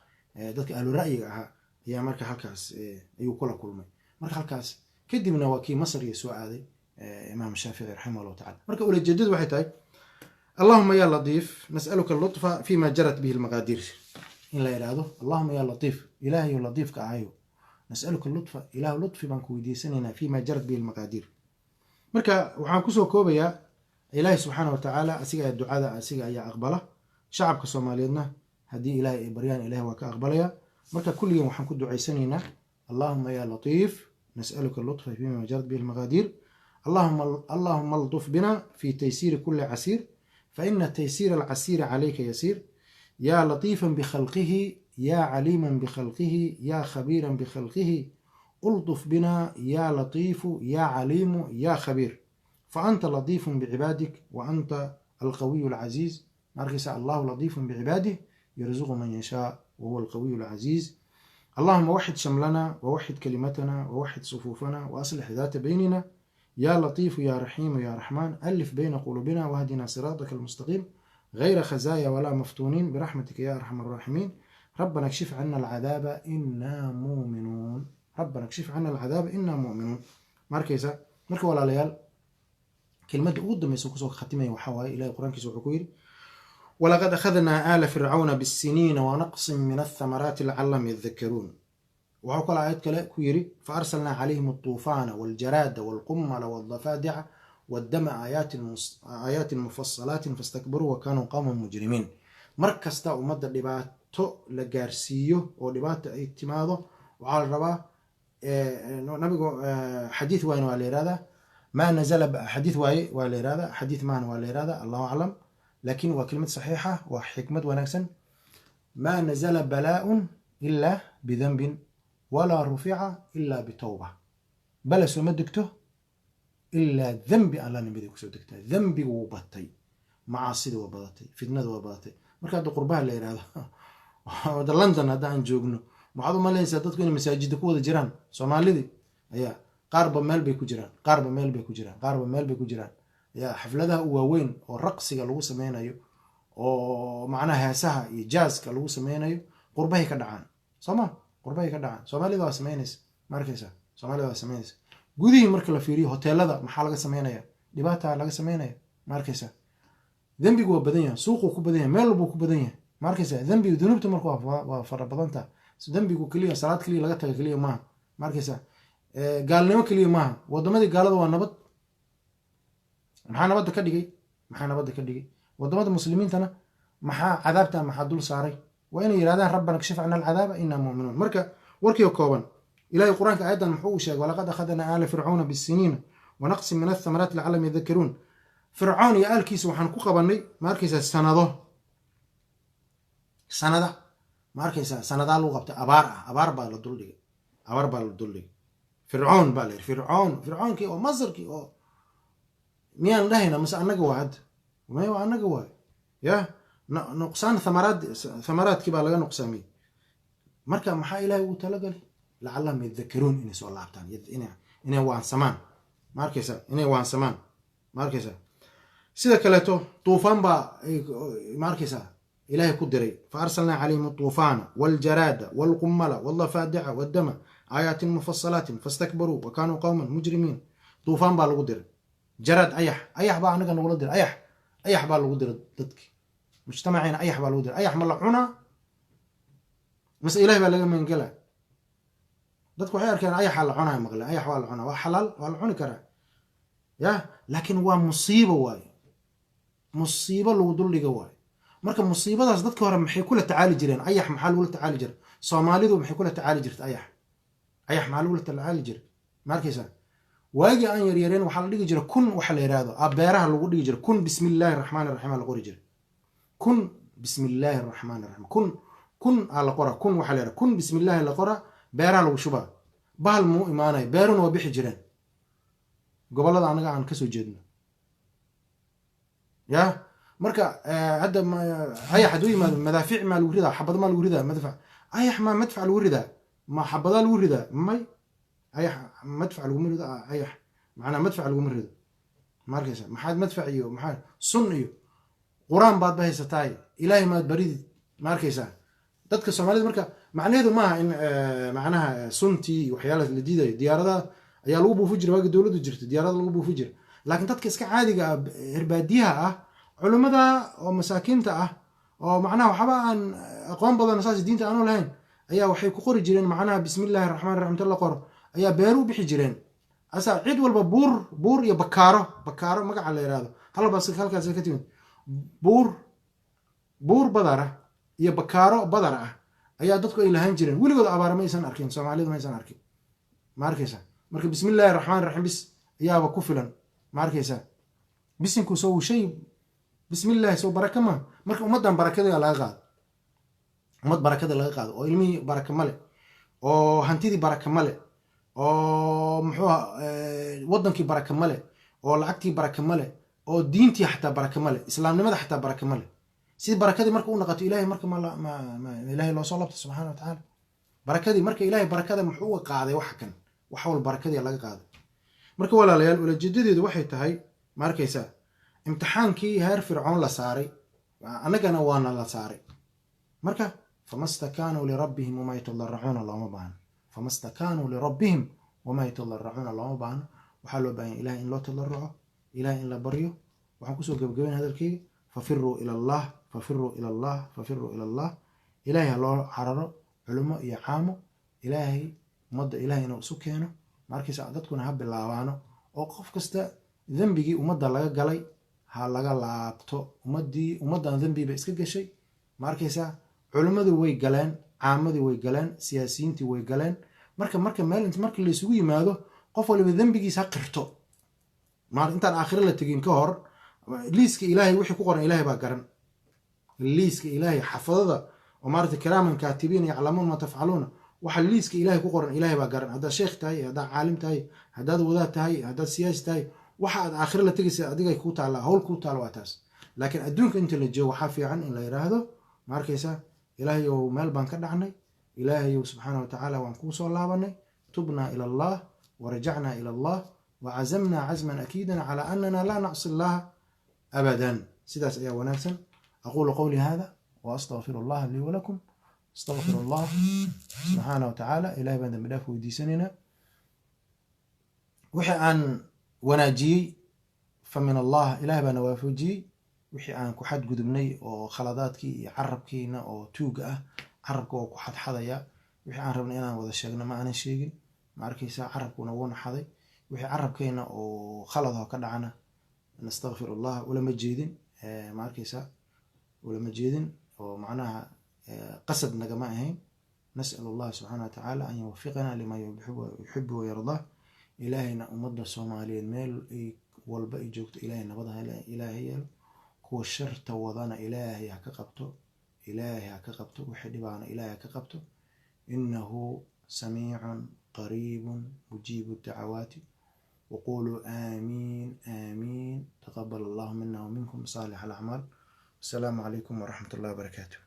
dadka ahlu ra'yiga ahaa ayaa marka halkaas ayuu kula kulmay marka halkaas kadibna waa kii masr iyo soo aaday imaam shaafici raximah allahu tacala marka ulajeedadu waxay tahay allahuma ya latiif nas'aluka allutfa fima jarat bihi almaqaadiir in la yidhaahdo allahuma ya latiif ilaahayo latiifka ahayo nas'aluka allutfa ilaahu lutfi baan ku weydiisanaynaa fima jarat bihi almaqaadiir marka waxaan kusoo koobayaa ilaahay subxaana wa tacaala asiga ducada asiga ayaa aqbala shacabka soomaaliyeedna haddii ilaahay ay baryaan ilahay waa ka aqbalaya marka kulligan waxaan ku ducaysanaynaa allahuma ya latiif nas'aluka allutfa fima jarat bihi almaqaadiir allahuma alduf bina fi taysiiri kuli casiir فإن تيسير العسير عليك يسير يا لطيفا بخلقه يا عليما بخلقه يا خبيرا بخلقه ألطف بنا يا لطيف يا عليم يا خبير فأنت لطيف بعبادك وأنت القوي العزيز مركز الله لطيف بعباده يرزق من يشاء وهو القوي العزيز اللهم وحد شملنا ووحد كلمتنا ووحد صفوفنا وأصلح ذات بيننا يا لطيف يا رحيم يا رحمن ألف بين قلوبنا واهدنا صراطك المستقيم غير خزايا ولا مفتونين برحمتك يا أرحم الراحمين ربنا اكشف عنا العذاب إنا مؤمنون markaysa marka walaalayaal kelmadda ugu dambaysa kusoo khatimaya waxaa waaye ilahay qur-aankiisa wuxuu ku yidhi walaqad akhadnaa aala fircawna bisiniina wanaqsin min athamaraati lacallahum yadakkaruun waxuu kale aayad kale ku yidhi faarsalnaa calayhim altuufaana waljaraada walqummala waldafaadica waddama aayaatin mufasalaatin fastakbaruu wa kaanuu qawman mujrimiin mar kasta ummadda dhibaato la gaarsiiyo oo dhibaata ay timaado waxaa la rabaa nabigu xadiid waayna waa la yihahdaa ما نزل حديث ولا إرادة حديث مان ولا إرادة الله أعلم لكن وكلمة صحيحة وحكمة ونكسا ما نزل بلاء إلا بذنب ولا رفع إلا بتوبة بلا سمدكته إلا ذنب الله نبيك سودكته ذنب وبطي معاصي وبطي فتنة وبطي مركز قربها لا إرادة هذا لندن هذا عن جوجنو بعض ما ليس تدخل مساجد كود جيران صومالي دي أيه qaarba meel bay ku jiraan yaa xafladaha u waaweyn oo raqsiga lagu sameynayo oo macnaha heesaha iyo jaazka lagu sameynayo qurbahay ka dhacaan soomaalida waa sameynaysa markaysa soomaalida waa sameynaysa gudihii marka la fiiriyo hoteelada maxaa laga sameynaya dhibaata laga sameynaya markaysa dambigu waa badan yahay suuqu ku badan yahay meel walba ku badan yahay markaysa dambigu dunuubta marka waa fara badanta dambigu kaliya salaad kaliya laga taga kaliya maaha markaysa gaalnimo kaliya maaha wadamadii gaalada waa nabad maxaa nabadda ka dhigay wadamada muslimiintana maxaa cadaabta maxaa dul saaray waa inay yidhahdaan rabbana kshif cana alcadaaba inaa mu'minuun marka warkii kooban ilahay qur-aanka aayaddan muxuu u sheegay walaqad akhadnaa aala fircawna bisiniina wanaqsin min athamaraati lacallahum yadakkaruun fircoon iyo aalkiisa waxaan ku qabanay ma arkaysaa sanada ma arkaysaa sanadaa lagu qabtay abaar baa la duldhigay fircoon baa la yidhi fircoonkii oo masarkii oo miyaan dhahayna mase annaga waa hadda may waa annaga waay ya nuqsaan thamaraadkii baa laga nuqsaamiyey marka maxaa ilaahay ugu talagalay lacallahum yadakkaruun inay soo laabtaan inay waansamaan ma arkaysaa sida kaleeto tuufaan baa ma arkaysaa ilaahay ku diray fa arsalnaa calayhim altuufaana waljaraada walqummala waldafaadica waddama aayaatin mufassalaatin fastakbaruu wa kaanuu qawman mujrimiin tuufaan baa lagu diray jaraad ayax baa anaga nagula diray ayax baa lagu diray dadki mujtamaciina ayax baa lagu diray ayax ma la cunaa mase ilahay baa laga magangelaa dadku waxay arkeen ayaxa la cunaa maqleen ayax waa la cunaa waa xalaal waa la cuni karaa ya laakiin waa musiibo waaye musiibo lagu duldhiga waaye marka musiibadaas dadka hore maxay kula tacaali jireen ayax maxaa lagula tacaali jiray soomaalidu maxay kula tacaali jirtay ayax maxaa lagula tacaali jiray ma arkaysaa waagii aan yaryareen waxaa la dhigi jiray kun waxa la yidhaahdo beeraha lagu dhigi jiray kun bismillaahi raxmaani raxiim aa la qori jiray kun bismillaahi raxmaani raxiim kun aa la qora kun waxa la yidhahdo kun bismillaahi la qora beeraha lagu shubaa bahal muu imaanaya beeruna waa bixi jireen gobollada anaga aan kasoo jeedno ya marka hadda ayax hadduu yimaado madaafiic maa lagu ridaa xabad maa lagu ridaa madfac ayax maa madfac lagu ridaa ma xabadaa lagu ridaa may ayax madfac laguma rido ayax macnaa madfac laguma rido ma arkaysa maxaad madfac iyo maxaa sun iyo qur-aan baad bahaysataay ilaahay maad baridid ma arkaysaa dadka soomaalida marka macnaheedu maaha in macnaha suntii waxyaalaha la diidayo diyaaradaha ayaa lagu buufi jira waagi dowladdu jirta diyaarada lagu buufi jira laakiin dadka iska caadiga ah herbaadiyaha ah culimmada oo masaakiinta ah oo macnaha waxba aan aqoon badan saas diinta aanu lahayn ayaa waxay ku qori jireen macnaha bismillaahi raxmaan raxiim ta la qoro ayaa beeru u bixi jireen asaa cid walba buur iyo bakaaro magaca la yidhaahdo halkaas ka timid buur badar ah iyo bakaaro badar ah ayaa dadku ay lahaan jireen weligood abaara maysan arkin soomaalidu maysan arkin ma arkaysaa marka bismillaahi raxmaan raxiim bis ayaaba ku filan ma arkaysaa bisinku soo shay bismillaahi soo baraka ma marka ummaddan barakada laga qaado oo ilmihii baraka male oo hantidii baraka male oo muxuu wadankii baraka male oo lacagtii baraka male oo diintii xataa baraka male islaamnimada xataa baraka male si barakadii marka u noqoto ilaahay marka ilaahay loo soo labto subxaana wa tacaala barakadii marka ilaahay barakada muxuu uga qaaday wax kan wax wal barakadii laga qaaday marka walaalayaal ulajeedadeedu waxay tahay ma arkaysaa imtixaankii heer fircoon la saaray annagana waana la saaray marka fama stakaanuu lirabbihim wamaa yatadarracuuna looma baahno fama stakaanuu lirabbihim wamaa yatadarracuuna looma baahno waxaa loo baahan yahay ilahay in loo tadarruco, ilahay in la baryo. waxaan kusoo gabagabayn hadalkeyga fafiruu ila allah, fafiruu ila allah, fafiruu ila allah. ilahay ha loo cararo, culimo iyo caamo, ilaahay ummadda ilahay inuu isu keeno. ma arkaysa dadkuna ha bilaabaano oo qof kasta dembigii ummadda laga galay ha laga laabto. ummaddan dembi bay iska gashay. ma arkaysaa culimmadii way galeen, caamadii way galeen, siyaasiyiintii way galeen. marka marka laysugu yimaado qof waliba dembigiis ha qirto. intaan aakhiro la tegin ka hor liiska ilaahay wixii ku qoran ilaahay baa garan. liiska ilaahay xafadada oo maarata kiraaman kaatibiin yaclamuun ma tafcaluuna, waxa liiska ilaahay ku qoran ilaahay baa garan. haddaad sheekh tahay, haddaad caalim tahay, haddaad wadaad tahay, haddaad siyaasi tahay, waxa aad aakhiro la tegaysa adigay kuu taallaa, hawl kuu taalla waa taas. laakiin adduunka inta la joogo waxaa fiican in la yidhaahdo ma arkaysaa ilaahayow meel baan ka dhacnay, ilaahayow subxaana wa tacaala waan kuu soo laabanay, tubnaa ila allah warajacnaa ila allah wacazamnaa cazman akiidan calaa anana laa nacsi allaha abadan. sidaas ayaa wanaagsan. aquulu qowlii hada waastaqfiru allaha lii walakum. astaqfiru allah subxaana wa tacaala. ilahay baan dambi dhaaf weydiisanaynaa. wixii aan wanaajiyey fa min allah, ilahay baana waafajiyey. wixii aan ku xadgudubnay oo khaladaadkii iyo carabkiina oo tuuga ah, carabka oo ku xadxadaya. wixii aan rabnay inaan wada sheegno ma aanan sheegin. ma arkaysaa carabkuna wuuna xaday. wixii carabkayna oo khaladoo ka dhacana nastaqfir allah, ulama jeedin. ma arkaysaa ulama jeedin oo macnaha qasad nagama ahayn. nas'al allah subxaana wa tacaala an yuwafiqana lima yuxibu wayardah. ilaahayna ummadda soomaaliyeed meel walba ay joogto ilaahay nabad ilaahay yeelo. kuwa sharta wadana ilaahay ha ka qabto, ilaahay ha ka qabto. wixii dhibaana ilaahay ha ka qabto. innahu samiicun qariibun mujiibu dacawaati. وقولوا آمين آمين. تقبل الله منا ومنكم صالح الأعمال. السلام عليكم ورحمة الله وبركاته.